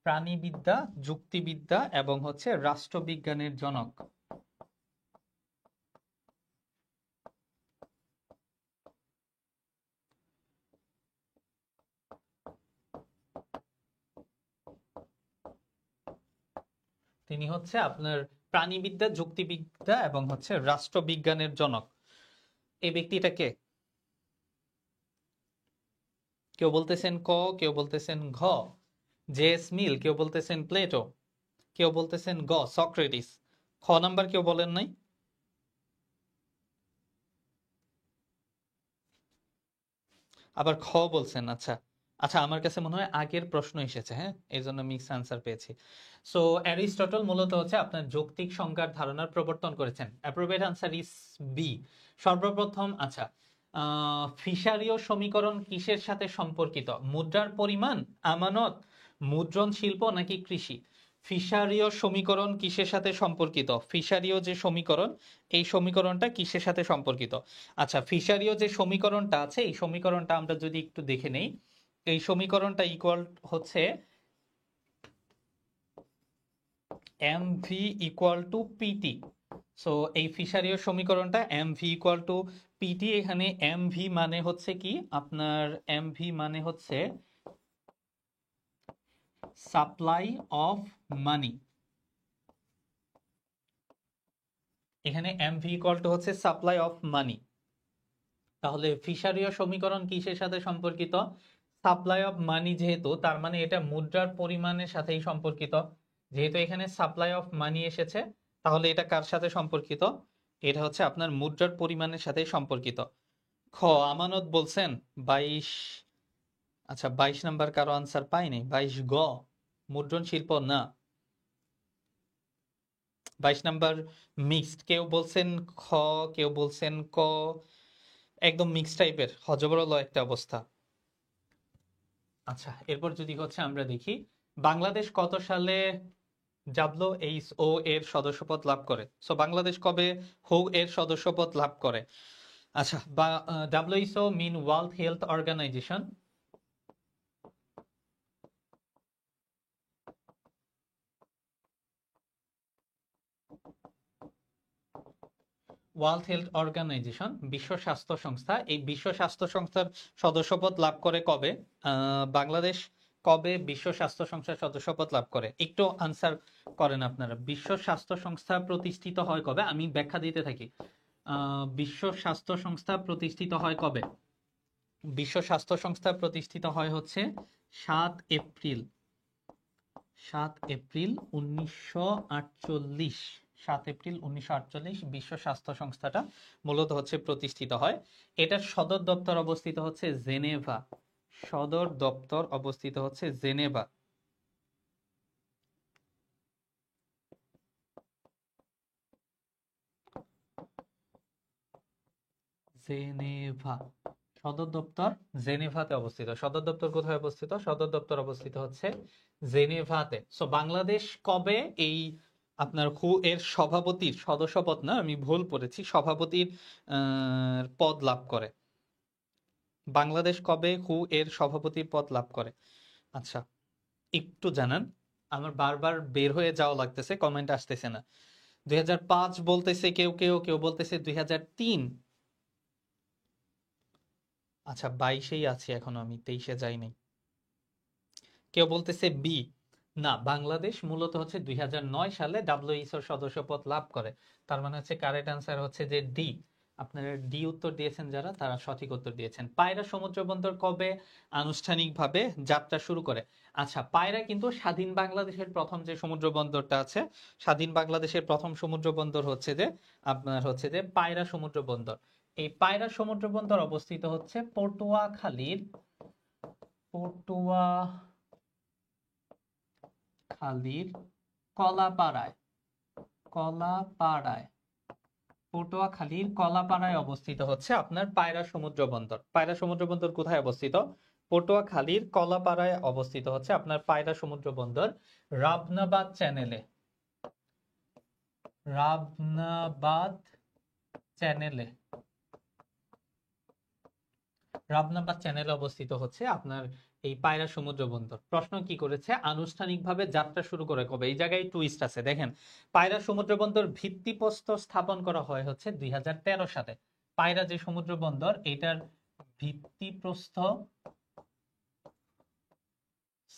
প্রাণীবিদ্যা, যুক্তিবিদ্যা এবং হচ্ছে রাষ্ট্রবিজ্ঞানের জনক। তিনি হচ্ছে আপনার প্রাণীবিদ্যা, যুক্তিবিদ্যা এবং হচ্ছে রাষ্ট্রবিজ্ঞানের জনক। এই ব্যক্তিটা কে? কেউ বলতেছেন ক, কেউ বলতেছেন ঘ জে.এস. মিল, কেউ বলতেছেন প্লেটো, কেউ বলতেছেন গ সক্রেটিস। খ নাম্বার কেউ বলেন নাই? আবার খ বলছেন। আচ্ছা আচ্ছা, আমার কাছে মনে হয় আগের প্রশ্ন এসেছে, হ্যাঁ, এই জন্য মিক্স আনসার পেয়েছি। সো অ্যারিস্টটল মূলত হচ্ছে আপনার যৌক্তিক সংজ্ঞার ধারণার প্রবর্তন করেছেন। Appropriate answer is B. সর্বপ্রথম আচ্ছা, ফিশারীয় সমীকরণ কিসের সাথে সম্পর্কিত? মুদ্রার পরিমাণ, আমানত, মুদ্রণ শিল্প নাকি কৃষি? ফিশারীয় সমীকরণ কিসের সাথে সম্পর্কিত? ফিশারীয় যে সমীকরণ এই সমীকরণটা কিসের সাথে সম্পর্কিত? আচ্ছা, ফিশারীয় যে সমীকরণটা আছে এই সমীকরণটা আমরা যদি একটু দেখে নেই, এই সমীকরণটা ইকুয়াল হচ্ছে M V equal to PT. So এই ফিশারীয় সমীকরণটা M V equal to PT. এখানে এম ভি মানে হচ্ছে কি আপনার, এম ভি মানে হচ্ছে সাপ্লাই অফ মানি। এখানে এম ভি ইকুয়াল টু হচ্ছে সাপ্লাই অফ মানি। তাহলে ফিশারীয় সমীকরণ কিসের সাথে সম্পর্কিত? সাপ্লাই অফ মানি, যেহেতু তার মানে এটা মুদ্রার পরিমাণের সাথেই সম্পর্কিত। যেহেতু এখানে সাপ্লাই অফ মানি এসেছে তাহলে এটা কার সাথে সম্পর্কিত? এটা হচ্ছে আপনার মুদ্রার পরিমাণের সাথেই সম্পর্কিত। খ আমানত বলছেন 22। আচ্ছা 22 নাম্বার কারো আনসার পাইনি। 22 গ মুদ্রণ শিল্প না। 22 নাম্বার মিক্সড, কেউ বলছেন খ, কেউ বলছেন ক, একদম মিক্স টাইপের হজবরল একটা অবস্থা। আচ্ছা, এরপর যদি হচ্ছে আমরা দেখি বাংলাদেশ কত সালে WHO এর সদস্যপদ লাভ করে? সো বাংলাদেশ কবে হু এর সদস্যপদ লাভ করে? আচ্ছা, বা WHO mean world health organisation. World health organisation, বিশ্ব স্বাস্থ্য সংস্থা, এই বিশ্ব স্বাস্থ্য সংস্থার সদস্যপদ লাভ করে কবে? বাংলাদেশ কবে বিশ্ব স্বাস্থ্য সংস্থার সদস্যপদ লাভ করে? একটু আনসার করেন আপনারা। বিশ্ব স্বাস্থ্য সংস্থা প্রতিষ্ঠিত হয় কবে? আমি ব্যাখ্যা দিতে থাকি। বিশ্ব স্বাস্থ্য সংস্থা প্রতিষ্ঠিত হয় কবে? বিশ্ব স্বাস্থ্য সংস্থা প্রতিষ্ঠিত হয় হচ্ছে 7 এপ্রিল, 7 এপ্রিল 1948। 7 এপ্রিল 1948 বিশ্ব স্বাস্থ্য সংস্থাটা মূলত হচ্ছে প্রতিষ্ঠিত হয়। এটার সদর দপ্তর অবস্থিত হচ্ছে জেনেভা। সদর দপ্তর অবস্থিত হচ্ছে জেনেভা। জেনেভা সদর দপ্তর জেনেভাতে অবস্থিত। সদর দপ্তর কোথায় অবস্থিত? সদর দপ্তর অবস্থিত হচ্ছে জেনেভাতে। সো বাংলাদেশ কবে এই আপনার হু এর সভাপতির সদস্যপদ, না আমি ভুল পড়েছি, সভাপতির পদ লাভ করে? বাংলাদেশ কবে হু এর সভাপতির পদ লাভ করে? আচ্ছা একটু জানান, আমার বারবার বের হয়ে যাওয়া লাগতেছে, কমেন্ট আসতেছে না। 2005 বলতেছে কেউ কেউ, কেউ বলতেছে 2003। আচ্ছা 22-এই আছি এখনো আমি, 23-এ যাইনি। কেউ বলতেছে বি। না, বাংলাদেশ মূলত হচ্ছে 2009 সালে WHO সদস্যপদ লাভ করে। তার মানে হচ্ছে কারেক্ট আনসার হচ্ছে যে ডি। আপনারা ডি উত্তর দিয়েছেন যারা, তারা সঠিক উত্তর দিয়েছেন। পায়রা সমুদ্র বন্দর কবে আনুষ্ঠানিকভাবে যাত্রা শুরু করে? আচ্ছা, পায়রা কিন্তু স্বাধীন বাংলাদেশের প্রথম যে সমুদ্র বন্দরটা আছে, স্বাধীন বাংলাদেশের প্রথম সমুদ্র বন্দর হচ্ছে যে আপনার হচ্ছে যে পায়রা সমুদ্র বন্দর। এই পায়রা সমুদ্র বন্দর অবস্থিত হচ্ছে পটুয়াখালীর কলাপাড়ায়। পটুয়াখালীর কলাপাড়ায় অবস্থিত হচ্ছে আপনার পায়রা সমুদ্র বন্দর। পায়রা সমুদ্র বন্দর কোথায় অবস্থিত? পটুয়াখালীর কলাপাড়ায় অবস্থিত হচ্ছে আপনার পায়রা সমুদ্র বন্দর। রাবনাবাদ চ্যানেলে অবস্থিত হচ্ছে আপনার এই পায়রা সমুদ্র বন্দর। প্রশ্ন কি করেছে, আনুষ্ঠানিকভাবে যাত্রা শুরু করে কবে? এই জায়গায় টুইস্ট আছে, দেখেন। পায়রা সমুদ্র বন্দর ভিত্তিপ্রস্তর স্থাপন করা হয় হচ্ছে 2013 সালে। পায়রা যে সমুদ্র বন্দর, এটার ভিত্তিপ্রস্তর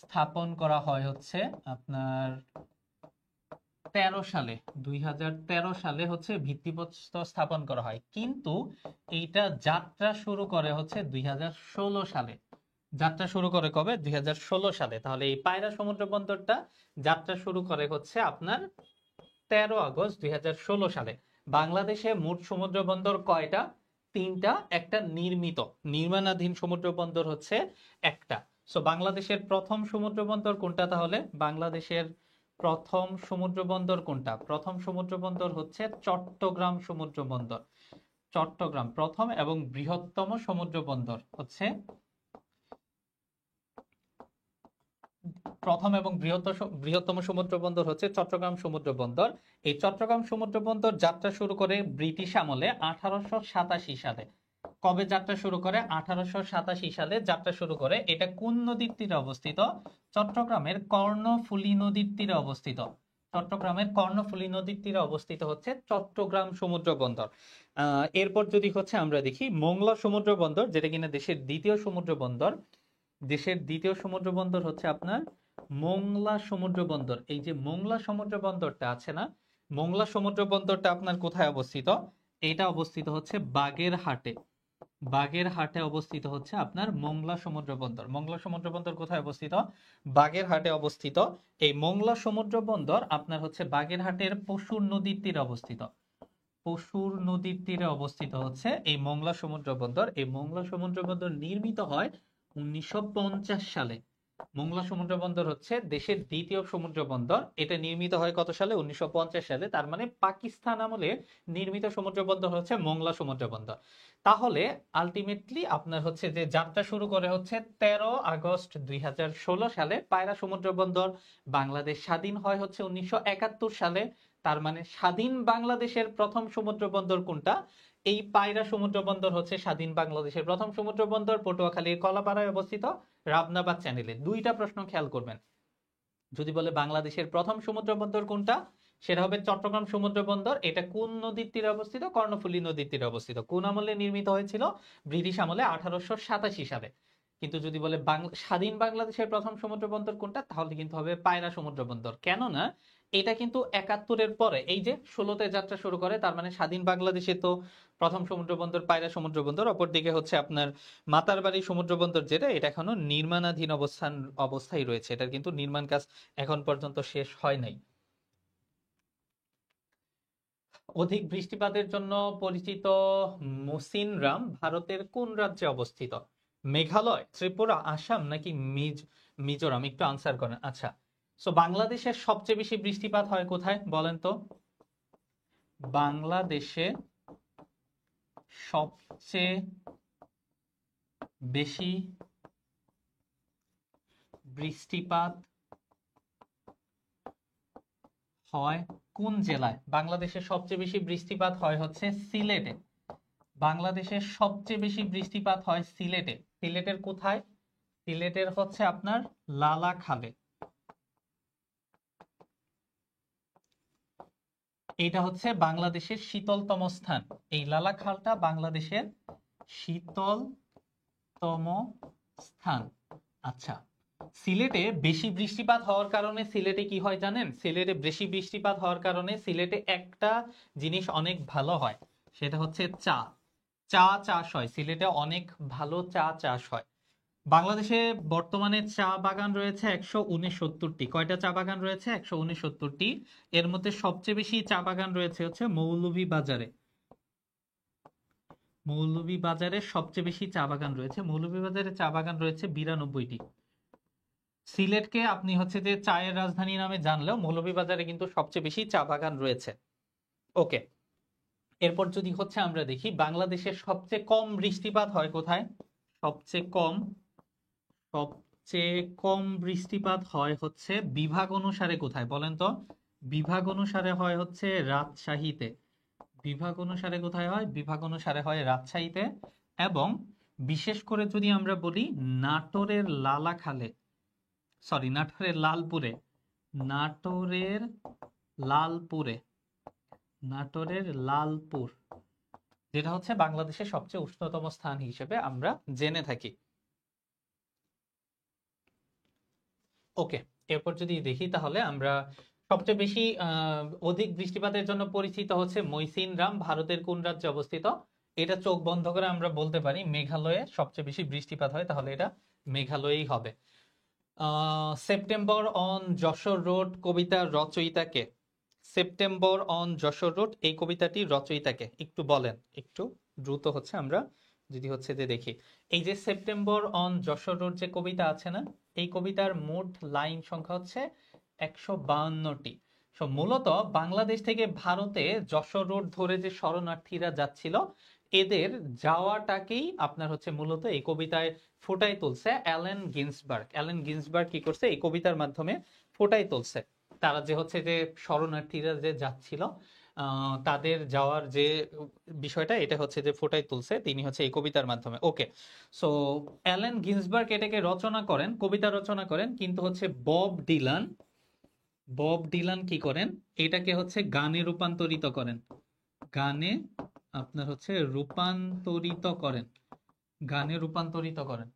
স্থাপন করা হয় হচ্ছে আপনার 2013 সালে হচ্ছে ভিত্তিপ্রস্তর স্থাপন করা হয়, কিন্তু এইটা যাত্রা শুরু করে হচ্ছে 2016 সালে। যাত্রা শুরু করে কবে? 2016 সালে। তাহলে এই পায়রা সমুদ্র বন্দরটা যাত্রা শুরু করে হচ্ছে আপনার 13 আগস্ট 2016 সালে। বাংলাদেশে মোট সমুদ্র বন্দর কয়টা? 3টা। একটা নির্মাণাধীন সমুদ্র বন্দর হচ্ছে একটা। সো বাংলাদেশের প্রথম সমুদ্র বন্দর কোনটা তাহলে? বাংলাদেশের প্রথম সমুদ্র বন্দর কোনটা? প্রথম সমুদ্র বন্দর হচ্ছে চট্টগ্রাম সমুদ্র বন্দর। চট্টগ্রাম প্রথম এবং বৃহত্তম সমুদ্র বন্দর হচ্ছে বৃহত্তম সমুদ্র বন্দর হচ্ছে চট্টগ্রাম সমুদ্র বন্দর। এই চট্টগ্রাম সমুদ্র বন্দর যাত্রা শুরু করে ব্রিটিশ আমলে 1887 সালে। কবে যাত্রা শুরু করে? 1887 সালে যাত্রা শুরু করে। এটা কোন নদীর তীরে অবস্থিত? চট্টগ্রামের কর্ণফুলী নদীর তীরে অবস্থিত। চট্টগ্রামের কর্ণফুলী নদীর তীরে অবস্থিত হচ্ছে চট্টগ্রাম সমুদ্র বন্দর। এরপর যদি হচ্ছে আমরা দেখি মোংলা সমুদ্র বন্দর, যেটা কিনা দেশের দ্বিতীয় সমুদ্র বন্দর। দেশের দ্বিতীয় সমুদ্র বন্দর হচ্ছে আপনার মোংলা সমুদ্র বন্দর। এই যে মোংলা সমুদ্র বন্দরটা আছে না, মোংলা সমুদ্র বন্দরটা আপনার কোথায় অবস্থিত? এটা অবস্থিত হচ্ছে বাগেরহাটে অবস্থিত হচ্ছে আপনার মোংলা সমুদ্র বন্দর। মোংলা সমুদ্র বন্দর কোথায় অবস্থিত? বাগেরহাটে অবস্থিত। এই মোংলা সমুদ্র বন্দর আপনার হচ্ছে বাগেরহাটের পশুর নদীর তীরে অবস্থিত। পশুর নদীর তীরে অবস্থিত হচ্ছে এই মোংলা সমুদ্র বন্দর। এই মোংলা সমুদ্র বন্দর নির্মিত হয় 1950 সালে। মোংলা সমুদ্র বন্দর হচ্ছে দেশের দ্বিতীয় সমুদ্র বন্দর। এটা নির্মিত হয় কত সালে? 1950 সালে। তার মানে পাকিস্তান আমলে নির্মিত সমুদ্র বন্দর হচ্ছে মোংলা সমুদ্র বন্দর। তাহলে আলটিমেটলি আপনার হচ্ছে যে যাত্রা শুরু করে হচ্ছে 13 আগস্ট 2016 সালে। পায়রা সমুদ্র বন্দর। বাংলাদেশ স্বাধীন হয় হচ্ছে 1971 সালে। তার মানে স্বাধীন বাংলাদেশের প্রথম সমুদ্র বন্দর কোনটা? এই পায়রা সমুদ্র বন্দর হচ্ছে স্বাধীন বাংলাদেশের প্রথম সমুদ্র বন্দর। পটুয়াখালীর কলাপাড়ায় অবস্থিত, রাবনাবাদ চ্যানেলে। দুইটা প্রশ্ন খেয়াল করবেন। যদি বলে বাংলাদেশের প্রথম সমুদ্র বন্দর কোনটা, সেটা হবে চট্টগ্রাম সমুদ্র বন্দর। এটা কোন নদীর তীরে অবস্থিত? কর্ণফুলী নদীর তীরে অবস্থিত। কোন আমলে নির্মিত হয়েছিল? ব্রিটিশ আমলে 1887 সালে। কিন্তু যদি বলে স্বাধীন বাংলাদেশের প্রথম সমুদ্র বন্দর কোনটা, তাহলে কিন্তু হবে পায়রা সমুদ্র বন্দর। কেননা এটা কিন্তু 71-এর পরে এই যে 16-তে যাত্রা শুরু করে। তার মানে স্বাধীন বাংলাদেশে তো প্রথম সমুদ্র বন্দর পায়রা সমুদ্র বন্দর। অপরদিকে হচ্ছে আপনার মাতারবাড়ি সমুদ্র বন্দর, যেটা এটা এখনো নির্মাণাধীন অবস্থায় রয়েছে। এটার কিন্তু নির্মাণ কাজ এখন পর্যন্ত শেষ হয় নাই। অধিক বৃষ্টিপাতের জন্য পরিচিত মসিনরাম ভারতের কোন রাজ্যে অবস্থিত? মেঘালয়, ত্রিপুরা, আসাম নাকি মিজোরাম? একটু আনসার করেন। আচ্ছা, সো বাংলাদেশের সবচেয়ে বেশি বৃষ্টিপাত হয় কোথায় বলেন তো? বাংলাদেশে সবচেয়ে বেশি বৃষ্টিপাত হয় কোন জেলায়? বাংলাদেশের সবচেয়ে বেশি বৃষ্টিপাত হয় হচ্ছে সিলেটে। বাংলাদেশের সবচেয়ে বেশি বৃষ্টিপাত হয় সিলেটে। সিলেটের কোথায়? সিলেটের হচ্ছে আপনার লালাখালে। এটা হচ্ছে বাংলাদেশের শীতলতম স্থান। এই লালাখালটা বাংলাদেশের শীতলতম স্থান। আচ্ছা, সিলেটে বেশি বৃষ্টিপাত হওয়ার কারণে সিলেটে কি হয় জানেন? সিলেটে বেশি বৃষ্টিপাত হওয়ার কারণে সিলেটে একটা জিনিস অনেক ভালো হয়। সেটা হচ্ছে চা। চা চাষ হয় সিলেটে, অনেক ভালো চা চাষ হয়। বাংলাদেশে বর্তমানে চা বাগান রয়েছে 169টি। কয়টা চা বাগান রয়েছে? 169টি। এর মধ্যে সবচেয়ে বেশি চা বাগান রয়েছে হচ্ছে মৌলভীবাজারে। মৌলভীবাজারে সবচেয়ে বেশি চা বাগান রয়েছে। মৌলভীবাজারে চা বাগান রয়েছে 92টি। সিলেটকে আপনি হচ্ছে যে চায়ের রাজধানী নামে জানলেও মৌলভীবাজারে কিন্তু সবচেয়ে বেশি চা বাগান রয়েছে। ওকে, এরপর যদি হচ্ছে আমরা দেখি বাংলাদেশের সবচেয়ে কম বৃষ্টিপাত হয় কোথায়? সবচেয়ে কম বৃষ্টিপাত হয় হচ্ছে বিভাগ অনুসারে কোথায় বলেন তো? বিভাগ অনুসারে হয় হচ্ছে রাজশাহীতে। বিভাগ অনুসারে কোথায় হয়? বিভাগ অনুসারে হয় রাজশাহীতে। এবং বিশেষ করে যদি আমরা বলি নাটোরের লালাখালে, সরি নাটোরের লালপুরে, নাটোরের লালপুরে, নাটোরের লালপুর, যেটা হচ্ছে বাংলাদেশের সবচেয়ে উষ্ণতম স্থান হিসেবে আমরা জেনে থাকি। ওকে, এরপর যদি দেখি তাহলে আমরা সবচেয়ে বেশি অধিক বৃষ্টিপাতের জন্য পরিচিত হচ্ছে মৈসিনরাম, ভারতের কোন রাজ্যে অবস্থিত? এটা চোখ বন্ধ করে আমরা বলতে পারি মেঘালয়ে সবচেয়ে বেশি বৃষ্টিপাত হয়, তাহলে এটা মেঘালয়ই হবে। সেপ্টেম্বর অন যশোর রোড কবিতার রচয়িতাকে? সেপ্টেম্বর অন যশোর রোড এই কবিতাটির রচয়িতাকে একটু বলেন। একটু দ্রুত হচ্ছে আমরা যদি হচ্ছে যে দেখি, এই যে সেপ্টেম্বর অন যশোর রোড যে কবিতা আছে না, এই কবিতার মোট লাইন সংখ্যা হচ্ছে 152টি। মূলত বাংলাদেশ থেকে ভারতে যশোর রোড ধরে যে শরণার্থীরা যাচ্ছিল, এদের যাওয়াটাকেই আপনার হচ্ছে মূলত এই কবিতায় ফুটাই তুলছে অ্যালেন গিন্সবার্গ। অ্যালেন গিন্সবার্গ কি করছে? এই কবিতার মাধ্যমে ফুটাই তুলছে তারা যে হচ্ছে যে শরণার্থীরা যে যাচ্ছিল, তাদের যাওয়ার যে বিষয়টা, এটা হচ্ছে যে ফুটাই তুলছে তিনি হচ্ছে এই কবিতার মাধ্যমে। ওকে, সো অ্যালেন গিন্সবার্গ এটাকে রচনা করেন, কবিতা রচনা করেন, কিন্তু হচ্ছে বব ডিলান কি করেন? এটাকে হচ্ছে গানে রূপান্তরিত করেন। গানে আপনার হচ্ছে রূপান্তরিত করেন, গানে রূপান্তরিত করেন।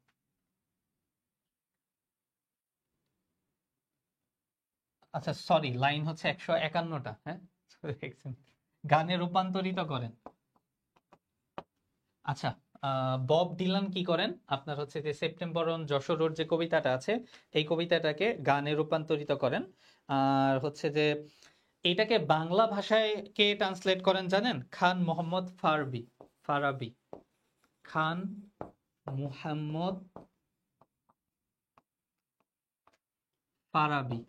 আচ্ছা সরি, লাইন হচ্ছে 151টা। হ্যাঁ, গানে রূপান্তরিত করেন। আচ্ছা, বব ডিলান কি করেন? আপনার হচ্ছে যে সেপ্টেম্বর অন যশোর রোড যে কবিতাটা আছে, এই কবিতাটাকে গানে রূপান্তরিত করেন। আর হচ্ছে যে এটাকে বাংলা ভাষায় কে ট্রান্সলেট করেন জানেন? খান মোহাম্মদ ফারাবি। খান মুহাম্মদ ফারাবি।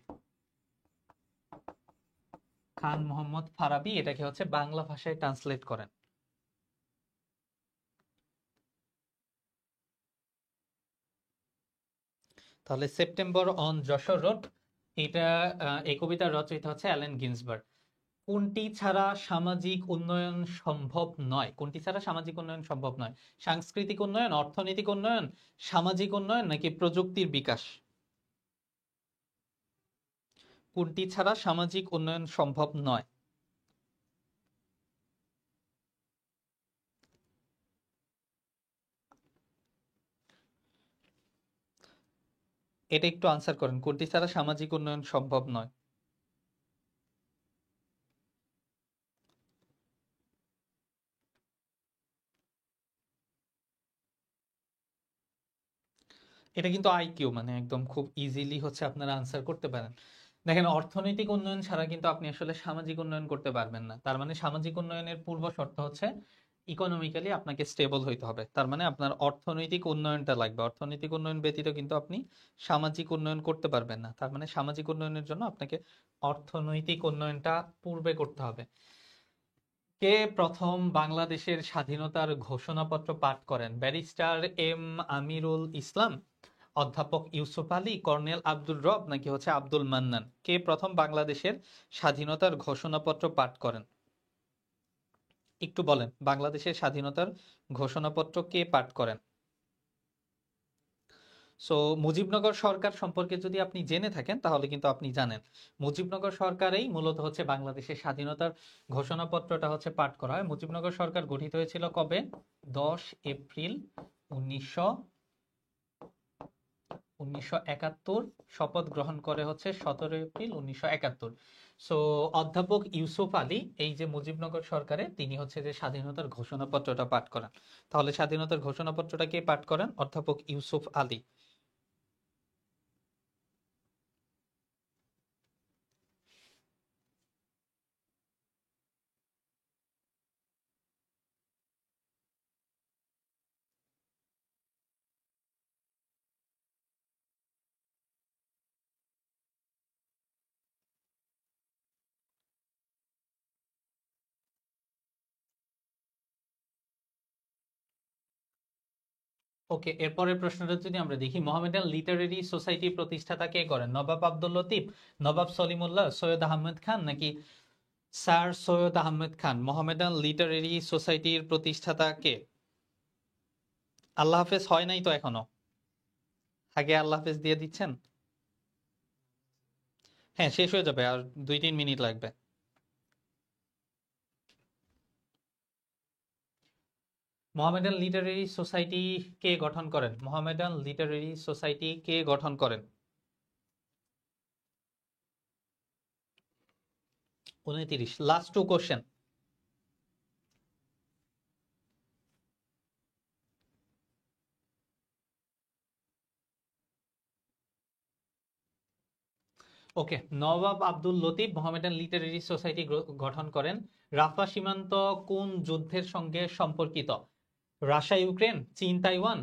খান মোহাম্মদ ফারাবি এটাকে হচ্ছে বাংলা ভাষায় ট্রান্সলেট করেন। তাহলে সেপ্টেম্বর অন যশোর রোড, এটা এই কবিতার রচয়িতা হচ্ছে অ্যালেন গিন্সবার্গ। কোনটি ছাড়া সামাজিক উন্নয়ন সম্ভব নয়? কোনটি ছাড়া সামাজিক উন্নয়ন সম্ভব নয়? সাংস্কৃতিক উন্নয়ন, অর্থনৈতিক উন্নয়ন, সামাজিক উন্নয়ন নাকি প্রযুক্তির বিকাশ? কোনটি ছাড়া সামাজিক উন্নয়ন সম্ভব নয়? এটা একটু আনসার করেন, কোনটি ছাড়া সামাজিক উন্নয়ন সম্ভব নয়? এটা কিন্তু আইকিউ, মানে একদম খুব ইজিলি হচ্ছে আপনারা আনসার করতে পারেন। দেখেন, অর্থনৈতিক উন্নয়ন ছাড়া কিন্তু আপনি আসলে সামাজিক উন্নয়ন করতে পারবেন না। তার মানে সামাজিক উন্নয়নের পূর্ব শর্ত হচ্ছে ইকোনমিক্যালি আপনাকে স্টেবল হইতে হবে। তার মানে আপনার অর্থনৈতিক উন্নয়নটা লাগবে। অর্থনৈতিক উন্নয়ন ব্যতীত কিন্তু আপনি সামাজিক উন্নয়ন করতে পারবেন না। তার মানে সামাজিক উন্নয়নের জন্য আপনাকে অর্থনৈতিক উন্নয়নটা পূর্বে করতে হবে। কে প্রথম বাংলাদেশের স্বাধীনতার ঘোষণাপত্র পাঠ করেন? ব্যারিস্টার এম আমিরুল ইসলাম, অধ্যাপক ইউসুফ আলী, কর্নেল আব্দুর রব নাকি হচ্ছে আব্দুল মান্নান? কে প্রথম বাংলাদেশের স্বাধীনতার ঘোষণাপত্র পাঠ করেন? একটু বলেন, বাংলাদেশের স্বাধীনতার ঘোষণাপত্র কে পাঠ করেন? সো মুজিবনগর সরকার সম্পর্কে যদি আপনি জেনে থাকেন তাহলে কিন্তু আপনি জানেন মুজিবনগর সরকারেই মূলত হচ্ছে বাংলাদেশের স্বাধীনতার ঘোষণাপত্রটা হচ্ছে পাঠ করা হয়। মুজিবনগর সরকার গঠিত হয়েছিল কবে? 10 এপ্রিল 1949 1971 শপথ গ্রহণ করে হচ্ছে 17 এপ্রিল 1971। সো অধ্যাপক ইউসুফ আলী এই যে মুজিবনগর সরকারে তিনি হচ্ছে যে স্বাধীনতার ঘোষণাপত্রটা পাঠ করান। তাহলে স্বাধীনতার ঘোষণাপত্রটা কে পাঠ করেন? অধ্যাপক ইউসুফ আলী। ওকে, এরপরের প্রশ্নটা যদি আমরা দেখি, মোহামেডান লিটারেরি সোসাইটি প্রতিষ্ঠাতা কে করেন? নবাব আব্দুল লতিফ, নবাব সলিমুল্লাহ, সৈয়দ আহমেদ খান নাকি স্যার সৈয়দ আহমেদ খান? মোহামেডান লিটারেরি সোসাইটির প্রতিষ্ঠাতা কে? আল্লাহ হাফেজ হয় নাই তো এখনো, আগে আল্লাহ হাফেজ দিয়ে দিচ্ছেন। হ্যাঁ, শেষ হয়ে যাবে, আর 2-3 মিনিট লাগবে। মোহামেডান লিটারেরি সোসাইটি কে গঠন করেন? মোহামেডান লিটারেরি সোসাইটি কে গঠন করেন? 29, লাস্ট 2 কোশ্চেন। ওকে, নবাব আব্দুল লতিফ মোহামেডান লিটারেরি সোসাইটি গঠন করেন। রাফা সীমান্ত কোন যুদ্ধের সঙ্গে সম্পর্কিত? রাশিয়া ইউক্রেন, চীন তাইওয়ান?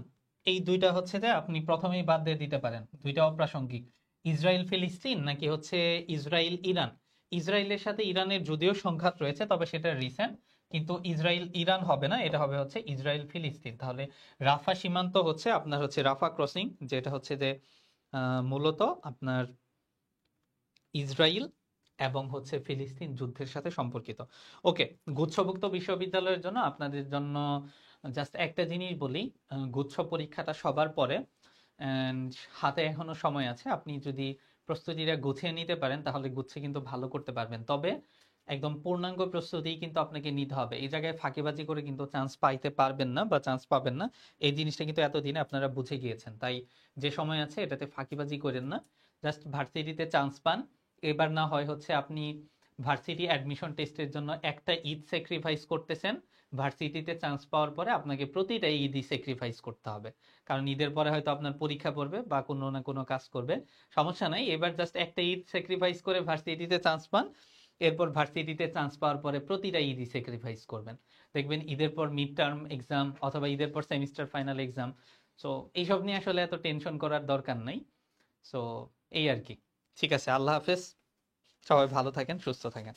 এই দুইটা হচ্ছে যে আপনি প্রথমেই বাদ দিয়ে দিতে পারেন, দুইটা অপ্রাসঙ্গিক। ইসরায়েল ফিলিস্তিন নাকি হচ্ছে ইসরায়েল ইরান? ইসরায়েলের সাথে ইরানের যদিও সংঘাত রয়েছে, তবে সেটা রিসেন্ট, কিন্তু ইসরায়েল ইরান হবে না, এটা হবে হচ্ছে ইসরায়েল ফিলিস্তিন। তাহলে রাফা সীমান্ত হচ্ছে আপনার হচ্ছে রাফা ক্রসিং, যেটা হচ্ছে যে মূলত আপনার ইসরায়েল এবং হচ্ছে ফিলিস্তিন যুদ্ধের সাথে সম্পর্কিত। ওকে, গুচ্ছভুক্ত বিশ্ববিদ্যালয়ের জন্য আপনাদের জন্য জাস্ট একটা জিনিস বলি, গুচ্ছ পরীক্ষাটা সবার পরে, and হাতে এখনো সময় আছে, আপনি যদি প্রস্তুতিটা গুছিয়ে নিতে পারেন তাহলে গুচ্ছে কিন্তু ভালো করতে পারবেন। তবে একদম পূর্ণাঙ্গ প্রস্তুতি কিন্তু আপনাকে নিতে হবে, এই জায়গায় ফাঁকিবাজি করে কিন্তু চান্স পাইতে পারবেন না বা চান্স পাবেন না। এই জিনিসটা কিন্তু এতদিনে আপনারা বুঝে গিয়েছেন, তাই যে সময় আছে এটাতে ফাঁকিবাজি করেন না, জাস্ট ভার্সিটিতে চান্স পান। এবার না হয় হচ্ছে আপনি ভার্সিটি অ্যাডমিশন টেস্টের জন্য একটা ঈদ স্যাক্রিফাইস করতেছেন, ভার্সিটিতে চান্স পাওয়ার পরে আপনাকে প্রতিটা ঈদই স্যাক্রিফাইস করতে হবে, কারণ ঈদের পরে হয়তো আপনার পরীক্ষা পড়বে বা কোনো না কোনো কাজ করবে। সমস্যা নাই, এবার জাস্ট একটা ঈদ স্যাক্রিফাইস করে ভার্সিটিতে চান্স পান, এরপর ভার্সিটিতে চান্স পাওয়ার পরে প্রতিটা ঈদই স্যাক্রিফাইস করবেন। দেখবেন ঈদের পর মিড টার্ম এক্সাম অথবা ঈদের পর সেমিস্টার ফাইনাল এক্সাম। সো এইসব নিয়ে আসলে এত টেনশন করার দরকার নাই। সো এই আর কি। ঠিক আছে, আল্লাহ হাফেজ, সবাই ভালো থাকেন, সুস্থ থাকেন।